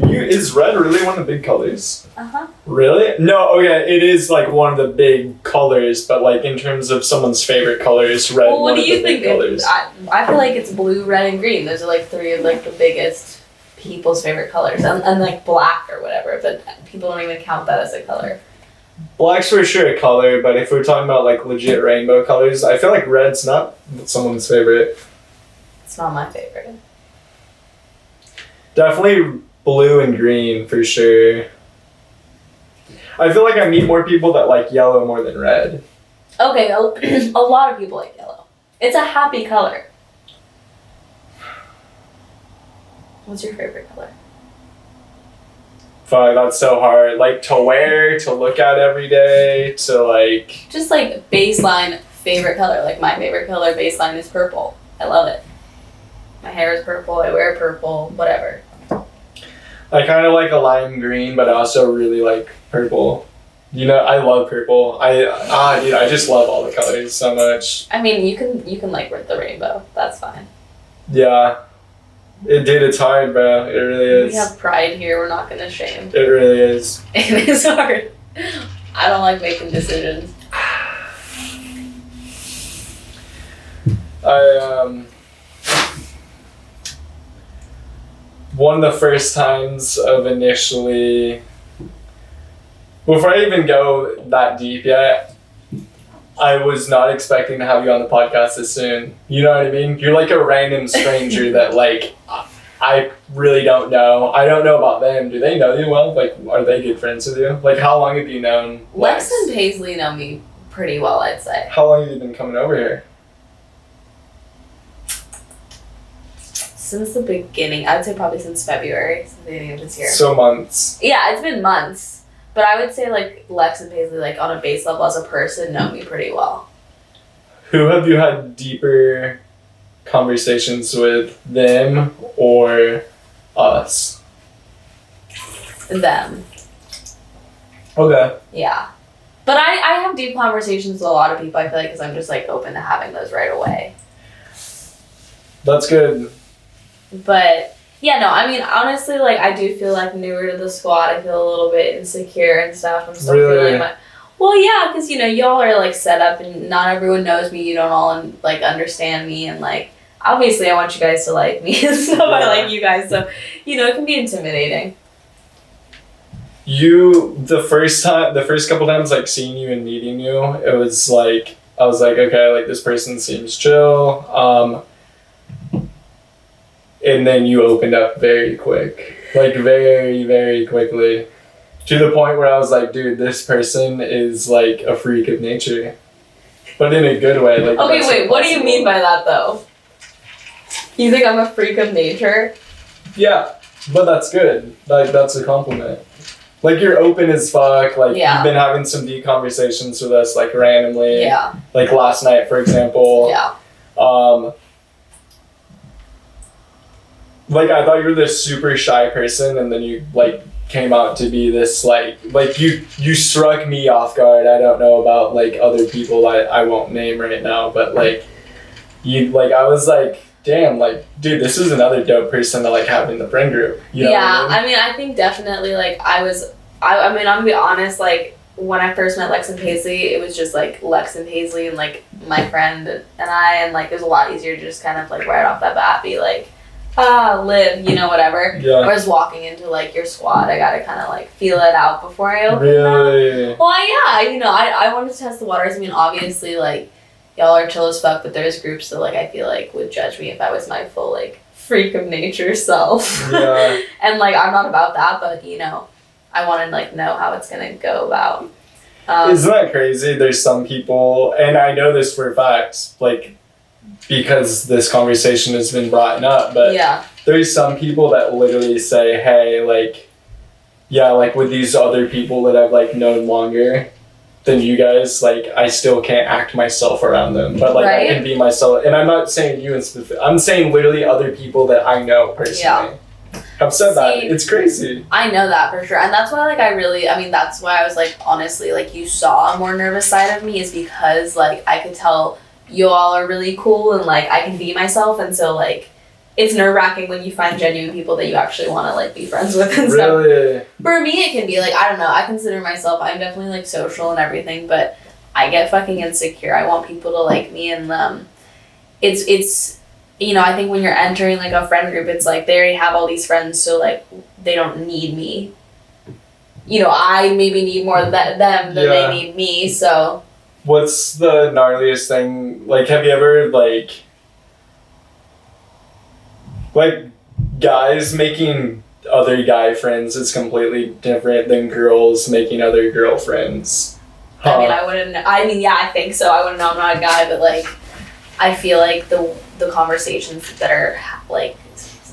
Is red really one of the big colors? Uh-huh. Really? No, okay, it is like one of the big colors, but like in terms of someone's favorite colors, red. Well, what do you think? Colors. I feel like it's blue, red, and green. Those are like three of like the biggest people's favorite colors, and like black or whatever. But people don't even count that as a color. Black's for sure a color, but if we're talking about like legit rainbow colors, I feel like red's not someone's favorite. It's not my favorite. Definitely blue and green for sure. I feel like I meet more people that like yellow more than red. Okay, a lot of people like yellow. It's a happy color. What's your favorite color? Fuck, that's so hard. Like to wear, to look at every day, to like... Just like baseline favorite color. Like my favorite color baseline is purple. I love it. My hair is purple, I wear purple, whatever. I kind of like a lime green, but I also really like purple. You know, I love purple. Dude, I just love all the colors so much. I mean, you can like the rainbow. That's fine. Yeah. It's hard, bro. It really is. We have pride here. We're not gonna shame. It really is. It is hard. I don't like making decisions. One of the first times of initially, before I even go that deep yet, I was not expecting to have you on the podcast this soon. You know what I mean? You're like a random stranger that like, I really don't know. I don't know about them. Do they know you well? Like, are they good friends with you? Like, how long have you known Lex and Paisley know me pretty well, I'd say. How long have you been coming over here? Since the beginning. I would say probably since February, since the beginning of this year. So months. Yeah, it's been months. But I would say like Lex and Paisley, like on a base level as a person, know me pretty well. Who have you had deeper conversations with, them or us? Them. Okay. Yeah. But I have deep conversations with a lot of people, I feel like, because I'm just like open to having those right away. That's good. But yeah, no, I mean, honestly, like I do feel like newer to the squad. I feel a little bit insecure and stuff. I'm still feeling my... Well, yeah, because, you know, y'all are like set up and not everyone knows me. You don't all like understand me, and like obviously I want you guys to like me and stuff. I like you guys, so you know, it can be intimidating. The first couple times like seeing you and meeting you, it was like I was like, okay, like this person seems chill. And then you opened up very quick. Like very, very quickly. To the point where I was like, dude, this person is like a freak of nature. But in a good way. Like, okay, wait, what do you mean by that though? You think I'm a freak of nature? Yeah, but that's good. Like, that's a compliment. Like, you're open as fuck. Like, You've been having some deep conversations with us, like, randomly. Yeah. Like, last night, for example. Yeah. Like, I thought you were this super shy person, and then you, like, came out to be this, like you struck me off guard. I don't know about, like, other people I won't name right now, but, like, I was like, damn, like, dude, this is another dope person to, like, have in the friend group. You know what I mean? I think definitely, like, I mean, I'm gonna be honest, like, when I first met Lex and Paisley, it was just, like, Lex and Paisley and, like, my friend and I, and, like, it was a lot easier to just kind of, like, right off the bat be, like, live, you know, whatever. Yeah. Whereas walking into, like, your squad, I gotta kind of, like, feel it out before I open Really? up. Well, yeah, you know, I wanted to test the waters. I mean, obviously, like, y'all are chill as fuck, but there's groups that, like, I feel like would judge me if I was my full, like, freak of nature self. Yeah. And, like, I'm not about that, but, you know, I want to, like, know how it's gonna go about. Isn't that crazy? There's some people, and I know this for a fact, like, because this conversation has been brought up, but there's some people that literally say, hey, like, yeah, like, with these other people that I've, like, known longer than you guys, like, I still can't act myself around them, but, like, I can be myself. And I'm not saying you in specific, I'm saying literally other people that I know personally have said that. It's crazy. I know that for sure, and that's why, like, that's why I was, like, honestly, like, you saw a more nervous side of me, is because, like, I could tell you all are really cool and, like, I can be myself, and so, like, it's nerve-wracking when you find genuine people that you actually want to, like, be friends with and really? stuff. For me, it can be, like, I don't know, I consider myself, I'm definitely, like, social and everything, but I get fucking insecure. I want people to like me, and it's you know, I think when you're entering, like, a friend group, it's, like, they already have all these friends, so, like, they don't need me. You know, I maybe need more of them than they need me, so. What's the gnarliest thing, like, have you ever, like, guys making other guy friends is completely different than girls making other girlfriends. Huh. I mean, yeah, I think so. I wouldn't know, I'm not a guy, but, like, I feel like the conversations that are, like,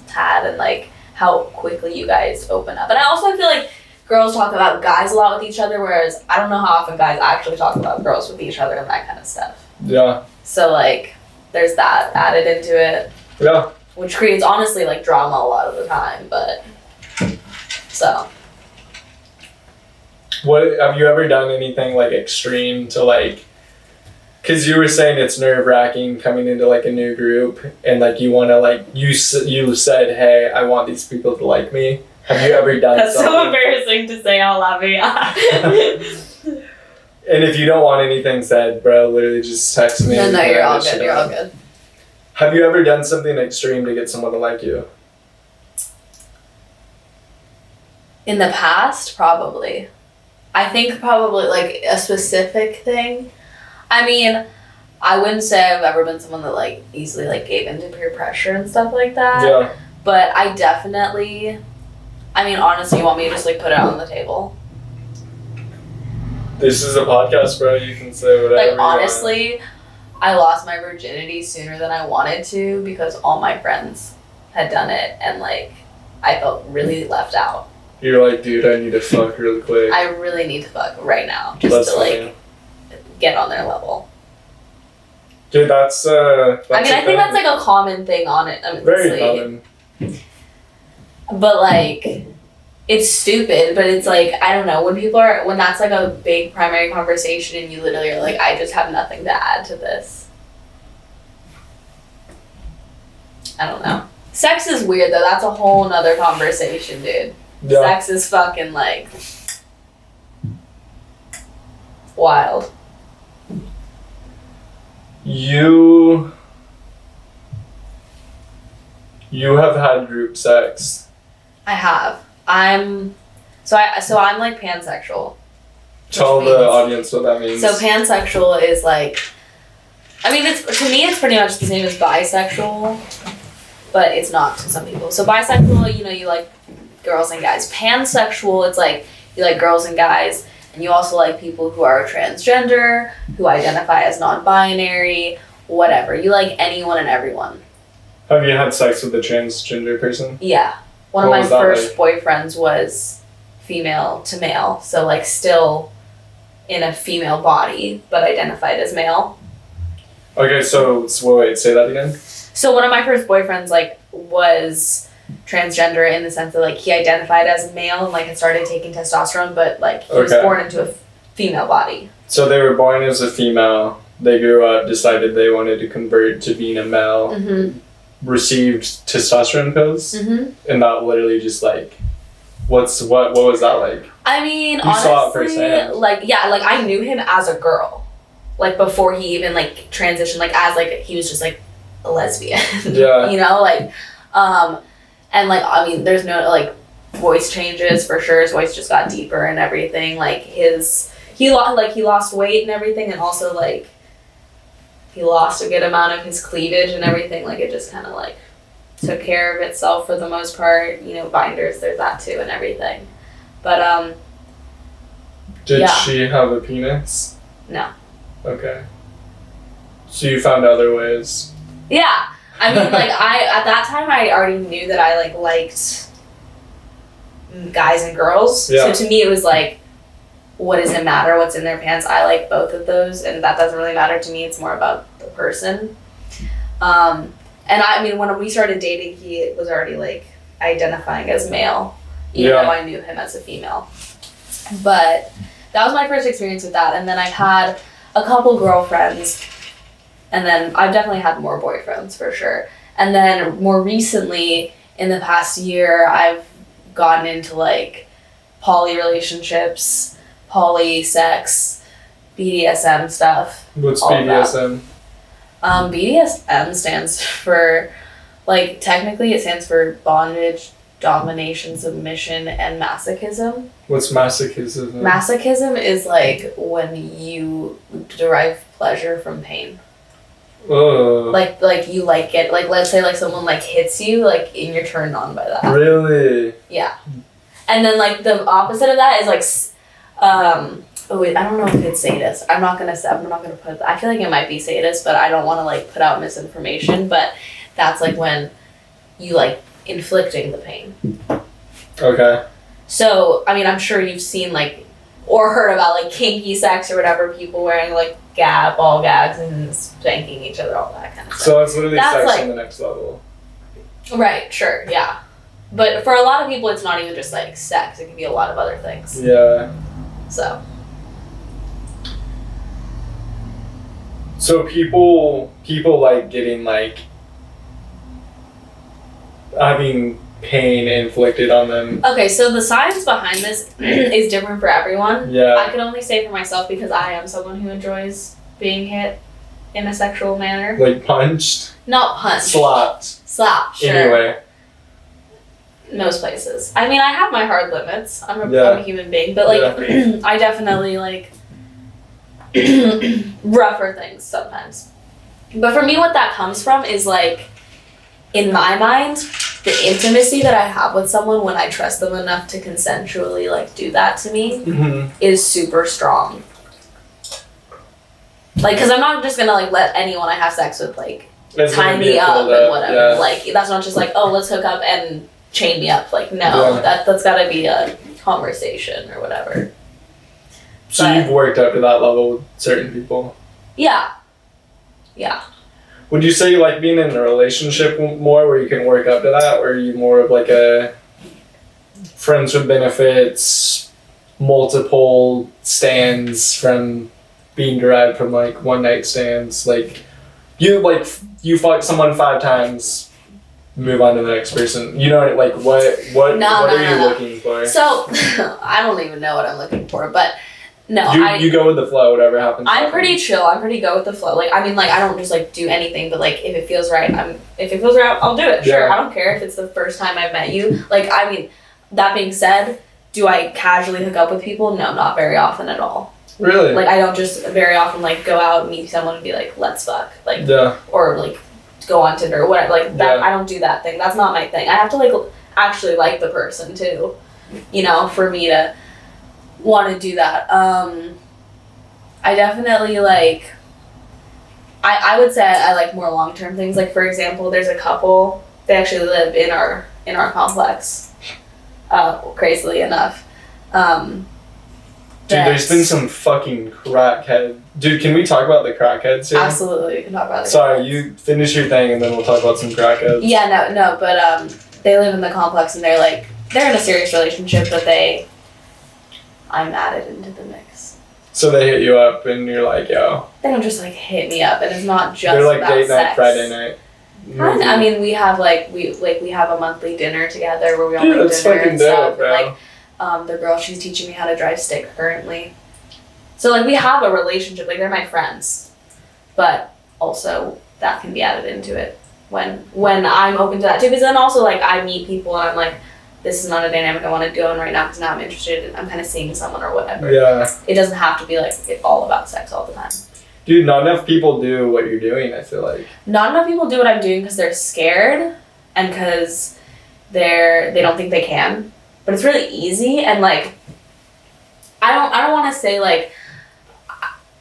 had and, like, how quickly you guys open up. And I also feel like girls talk about guys a lot with each other, whereas I don't know how often guys actually talk about girls with each other and that kind of stuff. Yeah. So, like, there's that added into it. Yeah. Which creates, honestly, like, drama a lot of the time, but, so. What, have you ever done anything, like, extreme to, like, because you were saying it's nerve-wracking coming into, like, a new group, and, like, you want to, like, you said, hey, I want these people to like me. Have you ever done That's something? so embarrassing to say out loud, yeah. And if you don't want anything said, bro, literally just text me. No, you're all good, you're all good. Have you ever done something extreme to get someone to like you? In the past, probably. I think probably, like, a specific thing. I mean, I wouldn't say I've ever been someone that, like, easily, like, gave into peer pressure and stuff like that. Yeah. But I definitely, I mean, honestly, you want me to just, like, put it on the table? This is a podcast, bro. You can say whatever. Like, honestly, I lost my virginity sooner than I wanted to because all my friends had done it, and, like, I felt really left out. You're like, dude, I need to fuck really quick. I really need to fuck right now, just to, like, get on their level. Dude, that's I mean, I think that's, like, a common thing on it, honestly. Very common. But, like, it's stupid, but it's, like, I don't know, when that's, like, a big primary conversation and you literally are like, I just have nothing to add to this. I don't know. Sex is weird, though. That's a whole nother conversation, dude. Yeah. Sex is fucking, like, wild. You have had group sex. I have. I'm like pansexual. Tell the audience what that means. So pansexual is like, I mean, to me it's pretty much the same as bisexual, but it's not to some people. So bisexual, you know, you like girls and guys. Pansexual, it's like you like girls and guys, and you also like people who are transgender, who identify as non-binary, whatever. You like anyone and everyone. Have you had sex with a transgender person? Yeah. One of my first boyfriends was female to male, so, like, still in a female body, but identified as male. Okay, so wait, say that again? So one of my first boyfriends, like, was transgender in the sense that, like, he identified as male and, like, had started taking testosterone, but, like, he was born into a female body. So they were born as a female, they grew up, decided they wanted to convert to being a male, received testosterone pills, and that literally just, like, what was that like? I mean, you honestly, saw it firsthand. Like, yeah, like, I knew him as a girl, like, before he even, like, transitioned, like, as, like, he was just, like, a lesbian. Yeah. You know, like, and, like, I mean, there's no, like, voice changes for sure. His voice just got deeper and everything. Like, he lost weight and everything, and also, like, he lost a good amount of his cleavage and everything. Like, it just kind of, like, took care of itself for the most part. You know, binders, there's that too and everything. But, Did she have a penis? No. Okay. So you found other ways? Yeah. I mean, like, at that time, I already knew that I, like, liked guys and girls. Yeah. So to me, it was like, what does it matter what's in their pants? I like both of those, and that doesn't really matter to me. It's more about the person. And I mean, when we started dating, he was already, like, identifying as male, even though I knew him as a female. But that was my first experience with that. And then I've had a couple girlfriends, and then I've definitely had more boyfriends for sure. And then more recently, in the past year, I've gotten into like poly relationships, poly sex, BDSM stuff. What's BDSM? BDSM stands for, like, technically it stands for bondage, domination, submission, and masochism. What's masochism? Masochism is like when you derive pleasure from pain. Oh. Like you like it. Like, let's say like someone like hits you, like, and you're turned on by that. Really? Yeah. And then like the opposite of that is like, oh wait, I don't know if it's sadist. I'm not gonna put. I feel like it might be sadist, but I don't want to like put out misinformation. But that's like when you like inflicting the pain. Okay. So I mean, I'm sure you've seen like or heard about like kinky sex or whatever, people wearing like ball gags and spanking each other, all that kind of stuff. So it's literally sex like, on the next level. Right. Sure. Yeah. But for a lot of people, it's not even just like sex. It can be a lot of other things. Yeah. So people like getting like having pain inflicted on them. Okay, so the science behind this is different for everyone. Yeah. I can only say for myself because I am someone who enjoys being hit in a sexual manner. Like punched? Not punched. Slapped, sure. Anyway. Most places. I mean, I have my hard limits. I'm a human being, but like, I definitely like rougher things sometimes. But for me, what that comes from is like, in my mind, the intimacy that I have with someone when I trust them enough to consensually like do that to me is super strong. Like, cause I'm not just gonna like let anyone I have sex with like tie me up and whatever. Yeah. Like, that's not just like, oh, let's hook up and chain me up. Like, no, that's gotta be a conversation or whatever. So you've worked up to that level with certain people? Yeah. Would you say you like being in a relationship more where you can work up to that, or are you more of like a friends with benefits, multiple stands from being derived from like one night stands? Like you fuck someone 5 times, move on to the next person. You know, like what are you looking for? So I don't even know what I'm looking for, but no, you go with the flow, whatever happens. I'm pretty chill. I'm pretty go with the flow. Like, I mean, like, I don't just like do anything, but like if it feels right, I'll do it. Sure, I don't care if it's the first time I've met you. Like, I mean, that being said, do I casually hook up with people? No, not very often at all. Really? Like, I don't just very often like go out and meet someone and be like, let's fuck, like, or like go on Tinder or whatever. Like that, I don't do that thing. That's not my thing. I have to like actually like the person too, you know, for me to want to do that. I definitely like, I would say I like more long-term things. Like, for example, there's a couple, they actually live in our complex, crazily enough. Dude, there's been some fucking crackhead. Dude, can we talk about the crackheads here? Absolutely, we can talk about it. Sorry, you finish your thing and then we'll talk about some crackheads. Yeah, no, but they live in the complex and they're in a serious relationship, but I'm added into the mix. So they hit you up and you're like, yo. They don't just like hit me up, and it's not just they're like about date sex. Night, Friday night. I mean, we have we have a monthly dinner together where we all make dinner and stuff. Bro. And like, the girl, she's teaching me how to drive stick currently. So like we have a relationship. Like, they're my friends, but also that can be added into it when I'm open to that too. Because then also like I meet people and I'm like, this is not a dynamic I want to go in right now because now I'm interested in, I'm kind of seeing someone or whatever. Yeah. It doesn't have to be like it's all about sex all the time. Dude, not enough people do what you're doing, I feel like. Not enough people do what I'm doing because they're scared and because they don't think they can. But it's really easy, and like I don't want to say like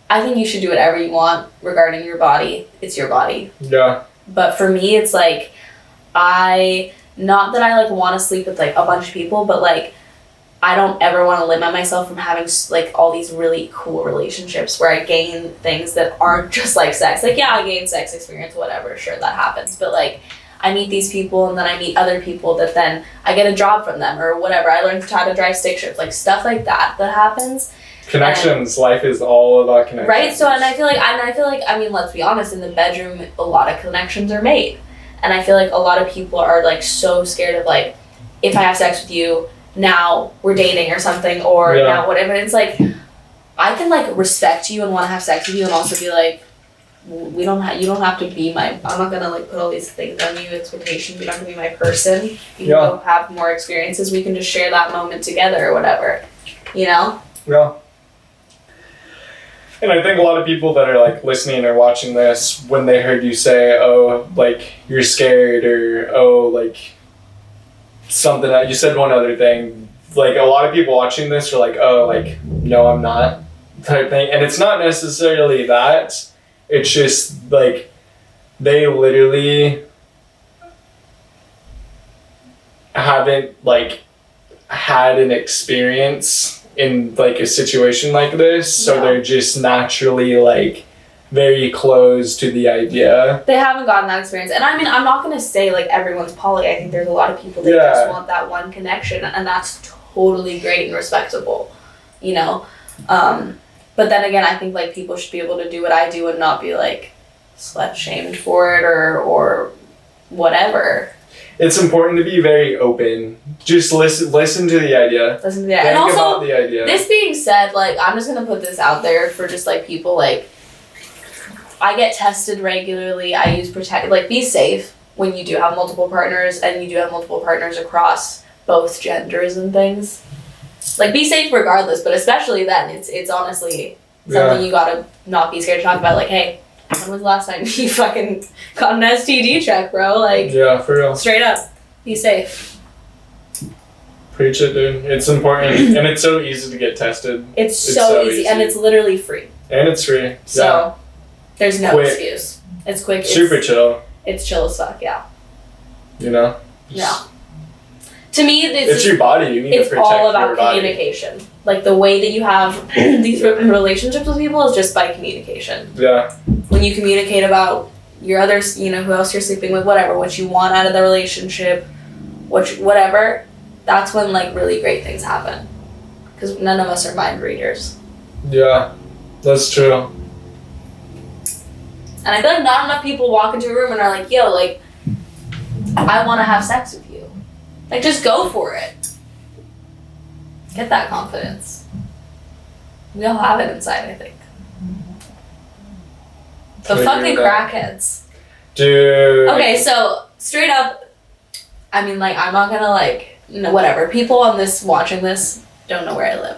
I think you should do whatever you want regarding your body. It's your body. Yeah. But for me, it's like not that I like want to sleep with like a bunch of people, but like I don't ever want to limit myself from having like all these really cool relationships where I gain things that aren't just like sex. Like, yeah, I gain sex experience, whatever, sure, that happens. But like I meet these people and then I meet other people that then I get a job from them or whatever. I learn how to drive stick shifts, like stuff like that happens. Connections. Life is all about connections. Right? So, and I feel like, I mean, let's be honest, in the bedroom, a lot of connections are made. And I feel like a lot of people are like so scared of like, if I have sex with you, now we're dating or something, or now whatever. It's like, I can like respect you and want to have sex with you and also be like, you don't have to be my, I'm not gonna like put all these things on you, expectations, you don't have to be my person. You can go have more experiences, we can just share that moment together or whatever, you know? Yeah. And I think a lot of people that are like listening or watching this, when they heard you say, oh, like you're scared, or oh, like something that you said one other thing, like a lot of people watching this are like, oh, like no, I'm not, type thing. And it's not necessarily that, it's just like they literally haven't like had an experience in like a situation like this, so they're just naturally like very close to the idea. They haven't gotten that experience. And I mean, I'm not gonna say like everyone's poly. I think there's a lot of people that just want that one connection, and that's totally great and respectable, you know? But then again, I think like people should be able to do what I do and not be like slut shamed for it or whatever. It's important to be very open. Just listen to the idea. Listen to the idea. Think and also, about the idea. This being said, like, I'm just gonna put this out there for just like people, like, I get tested regularly. I use protect, like, be safe when you do have multiple partners, and you do have multiple partners across both genders and things. Like, be safe regardless, but especially then, it's honestly something you gotta not be scared to talk about. Like, hey, when was the last time you fucking got an STD check, bro? Like, yeah, for real. Straight up, be safe. Preach it, dude. It's important, and it's so easy to get tested. It's so easy, and it's literally free. And it's free. So, there's no excuse. It's quick. Super chill. It's chill as fuck, yeah. You know? Yeah. To me, it's your body. You need to protect your body. It's all about communication. Like, the way that you have these relationships with people is just by communication. Yeah. When you communicate about your others, you know, who else you're sleeping with, whatever, what you want out of the relationship, whatever, that's when, like, really great things happen. Because none of us are mind readers. Yeah, that's true. And I feel like not enough people walk into a room and are like, yo, like, I want to have sex with you. Like, just go for it. Get that confidence. We all have it inside, I think. The fucking crackheads. Dude. Okay, so, straight up, I mean, like, I'm not gonna, like, whatever. People on this, watching this, don't know where I live.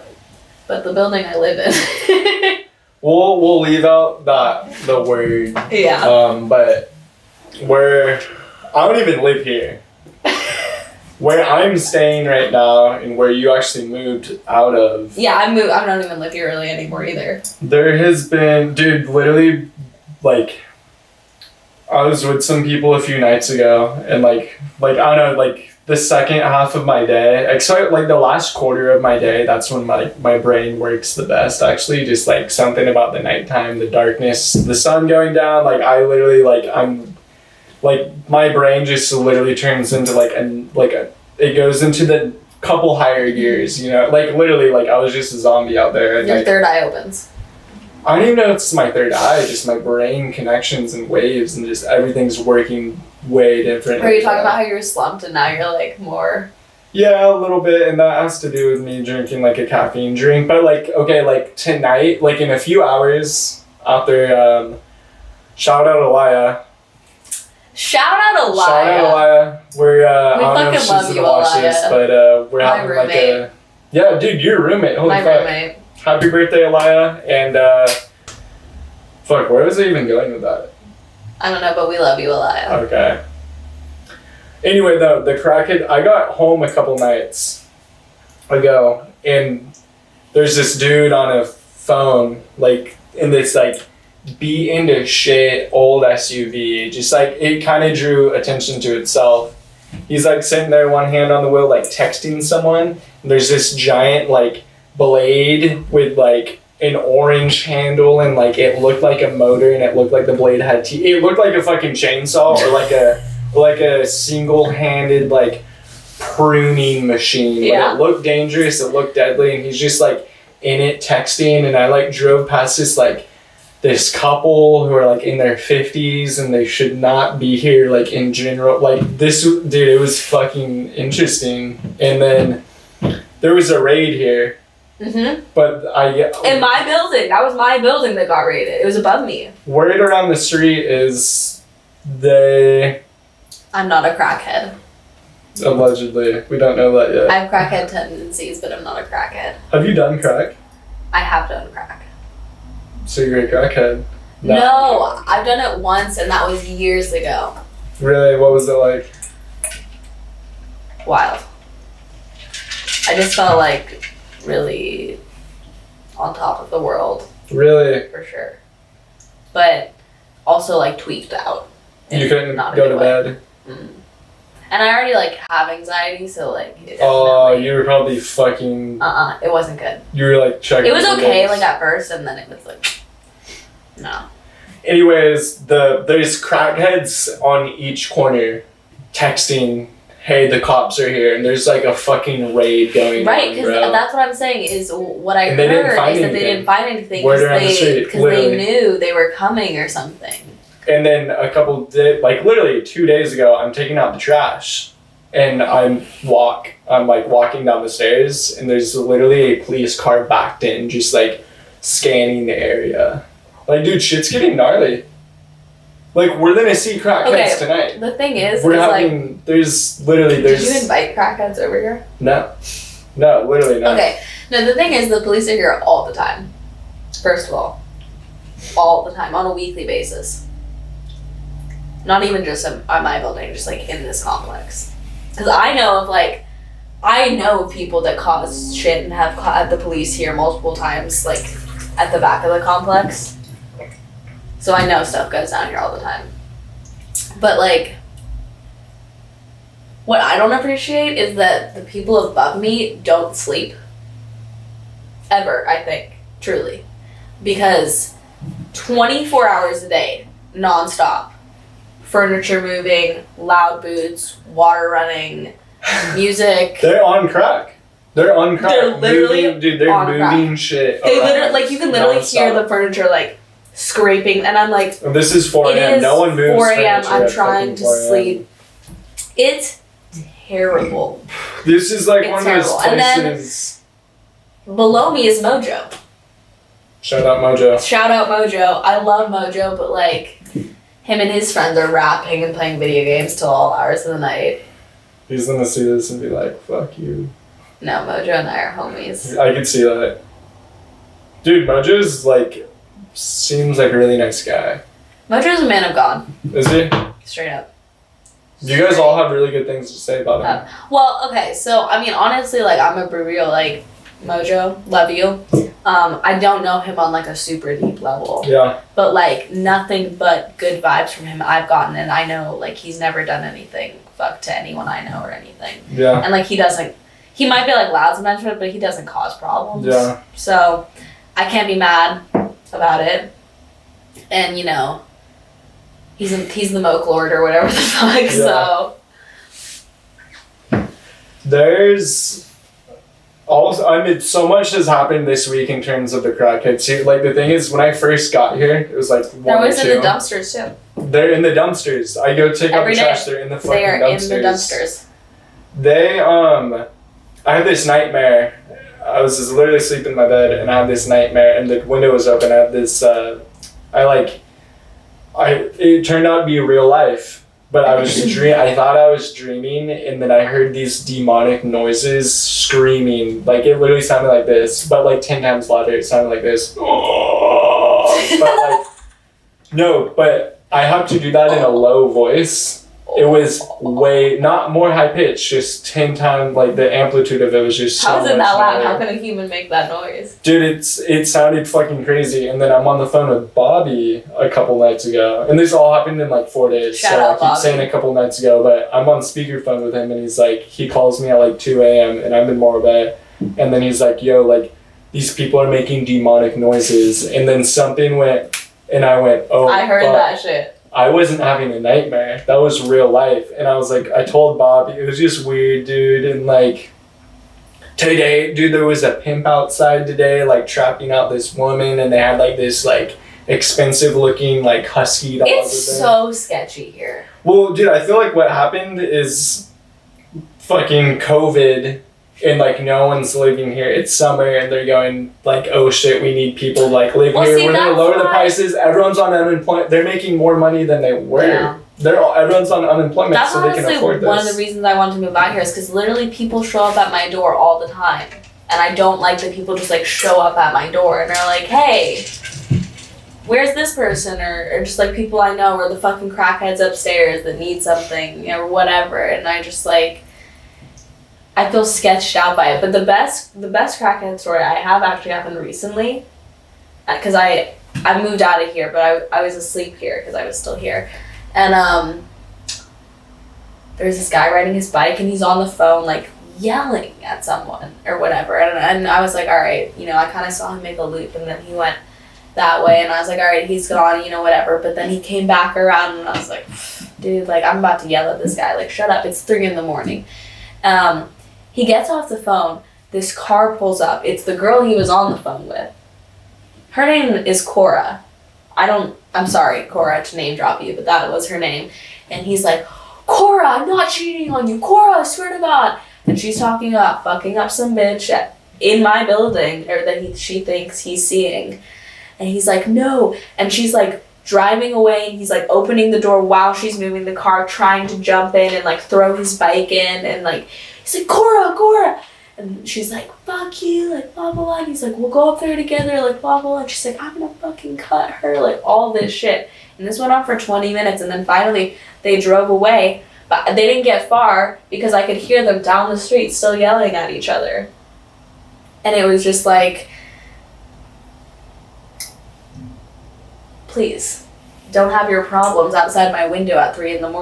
But the building I live in. We'll leave out the word. Yeah. But I don't even live here. Where I'm staying right now and where you actually moved out of. Yeah, I don't even live here really anymore either. There has been, dude, literally, like, I was with some people a few nights ago, and like I don't know, like the second half of my day, except like the last quarter of my day, that's when my brain works the best, actually. Just like something about the nighttime, the darkness, the sun going down, like I literally, like I'm, like my brain just literally turns into it goes into the couple higher gears, you know, like literally, like I was just a zombie out there. Your third eye opens. I don't even know if it's my third eye, just my brain connections and waves and just everything's working way different. Are you talking about how you were slumped and now you're like more? Yeah, a little bit, and that has to do with me drinking like a caffeine drink. But like, okay, like tonight, like in a few hours after, shout out Olivia. Shout out Olivia. Shout out Olivia. We're I don't know if she's love you, gonna watch this, but we're having roommate. like a yeah, dude, your roommate. Holy fuck. Roommate. Happy birthday, Olivia, and fuck, where was I even going with that? I don't know, but we love you, Olivia. Okay. Anyway, though, the crackhead, I got home a couple nights ago, and there's this dude on a phone, like, in this, like, beat into shit old SUV, just, like, it kind of drew attention to itself. He's, like, sitting there, one hand on the wheel, like, texting someone, and there's this giant, like, blade with, like, an orange handle, and like it looked like a motor, and it looked like the blade had teeth. It looked like a fucking chainsaw or like a single-handed like pruning machine. Yeah. But it looked dangerous, it looked deadly, and he's just like in it texting, and I like drove past this this couple who are like in their 50s and they should not be here, like in general. Like this, dude, it was fucking interesting. And then there was a raid here. Mm-hmm. But in my building, that was my building that got raided. It was above me. Word around the street is I'm not a crackhead. Allegedly. We don't know that yet. I have crackhead tendencies, but I'm not a crackhead. Have you done crack? I have done crack. So you're a crackhead? No, I've done it once, and that was years ago. Really? What was it like? Wild. I just felt like really on top of the world. Really? For sure. But also like tweaked out. You couldn't go to bed? Mm. And I already like have anxiety, so like. You were probably fucking. It wasn't good. You were like checking. It was okay, like at first, and then it was like, no. Anyways, there's crackheads on each corner, texting, "Hey, the cops are here," and there's like a fucking raid going on. Right, because that's what I'm saying. Is what I heard is that they didn't find anything because they knew they were coming or something. And then literally 2 days ago, I'm taking out the trash, and I'm walking down the stairs, and there's literally a police car backed in, just like scanning the area. Like, dude, shit's getting gnarly. Like, we're gonna see crackheads tonight. The thing is, there's. Did you invite crackheads over here? No, literally not. Okay, no. The thing is, the police are here all the time. First of all the time on a weekly basis. Not even just on my building, just like in this complex. Because I know of people that cause shit and have caught the police here multiple times, like at the back of the complex. So I know stuff goes down here all the time. But like, what I don't appreciate is that the people above me don't sleep. Ever, I think. Truly. Because 24 hours a day, nonstop. Furniture moving, loud boots, water running, music. They're on crack. They're literally moving shit. They literally, you can literally hear the furniture like scraping, and I'm like, this is 4 a.m. No one moves. 4 a.m. I'm trying to sleep. It's terrible. This is like one of those places. And then below me is Mojo. Shout out Mojo. I love Mojo, but like. Him and his friends are rapping and playing video games till all hours of the night. He's gonna see this and be like, fuck you. No, Mojo and I are homies. I can see that. Dude, Mojo's seems like a really nice guy. Mojo's a man of God. Is he? Straight up. You guys all have really good things to say about him. Well, okay, so, I mean, honestly, I'm a real, Mojo, love you. I don't know him on a super deep level. Yeah. But nothing but good vibes from him I've gotten, and I know he's never done anything fuck to anyone I know or anything. Yeah. And he might be loud sometimes, but he doesn't cause problems. Yeah. So I can't be mad about it. And he's the Moke Lord or whatever the fuck. Yeah. So there's. Also, so much has happened this week in terms of the crackheads. See, the thing is, when I first got here, it was 1 or 2. They're always in the dumpsters too. They're in the dumpsters. I go take out the trash. They're in the fucking dumpsters. They are in the dumpsters. They I had this nightmare. I was just literally sleeping in my bed, and I had this nightmare, and the window was open. I had this. It turned out to be real life. But I thought I was dreaming, and then I heard these demonic noises screaming. It literally sounded like this, but 10 times louder. It sounded like this. But no, but I have to do that in a low voice. It was not more high pitched, just 10 times, the amplitude of it was just so much. How is it that loud? How can a human make that noise? Dude, it sounded fucking crazy. And then I'm on the phone with Bobby a couple nights ago. And this all happened in 4 days. Shout out, I keep saying a couple nights ago, but I'm on speakerphone with him, and he's he calls me at 2 a.m. and I'm in Morro Bay. And then he's yo, these people are making demonic noises. And then something went, and I went, oh, I heard that shit. I wasn't having a nightmare. That was real life. And I was I told Bobby, it was just weird, dude. And today, dude, there was a pimp outside today, trapping out this woman. And they had this expensive looking, like, husky dogs. It's so sketchy here. Well, dude, I feel like what happened is fucking COVID, and, like, no one's living here. It's summer, and they're going, like, oh shit, we need people, like, live here. We're gonna lower the prices. Everyone's on unemployment. They're making more money than they were. Yeah. Everyone's on unemployment, that's so they can afford this. One of the reasons I wanted to move out here is because literally people show up at my door all the time. And I don't like that people just, like, show up at my door and they're like, hey, where's this person? Or just, like, people I know, or the fucking crackheads upstairs that need something or whatever. And I just, like, I feel sketched out by it. But the best crackhead story I have actually happened recently. Because I moved out of here, but I was asleep here because I was still here. And there's this guy riding his bike, and he's on the phone, like, yelling at someone or whatever. And I was like, all right, you know, I kind of saw him make a loop, and then he went that way, and I was like, all right, he's gone, you know, whatever. But then he came back around, and I was like, dude, like, I'm about to yell at this guy. Like, shut up. It's 3 a.m. He gets off the phone. This car pulls up. It's the girl he was on the phone with. Her name is Cora. I'm sorry, Cora, to name drop you, but that was her name. And he's like, Cora, I'm not cheating on you. Cora, I swear to God. And she's talking about fucking up some bitch in my building, or that she thinks he's seeing. And he's like, no. And she's like driving away, and he's like opening the door while she's moving the car, trying to jump in and like throw his bike in. And like, he's like, Cora. And she's like, fuck you, like, blah, blah, blah. And he's like, we'll go up there together, like, blah, blah, blah. And she's like, I'm gonna fucking cut her, like, all this shit. And this went on for 20 minutes, and then finally they drove away. But they didn't get far because I could hear them down the street still yelling at each other. And it was just like, please, don't have your problems outside my window at 3 a.m.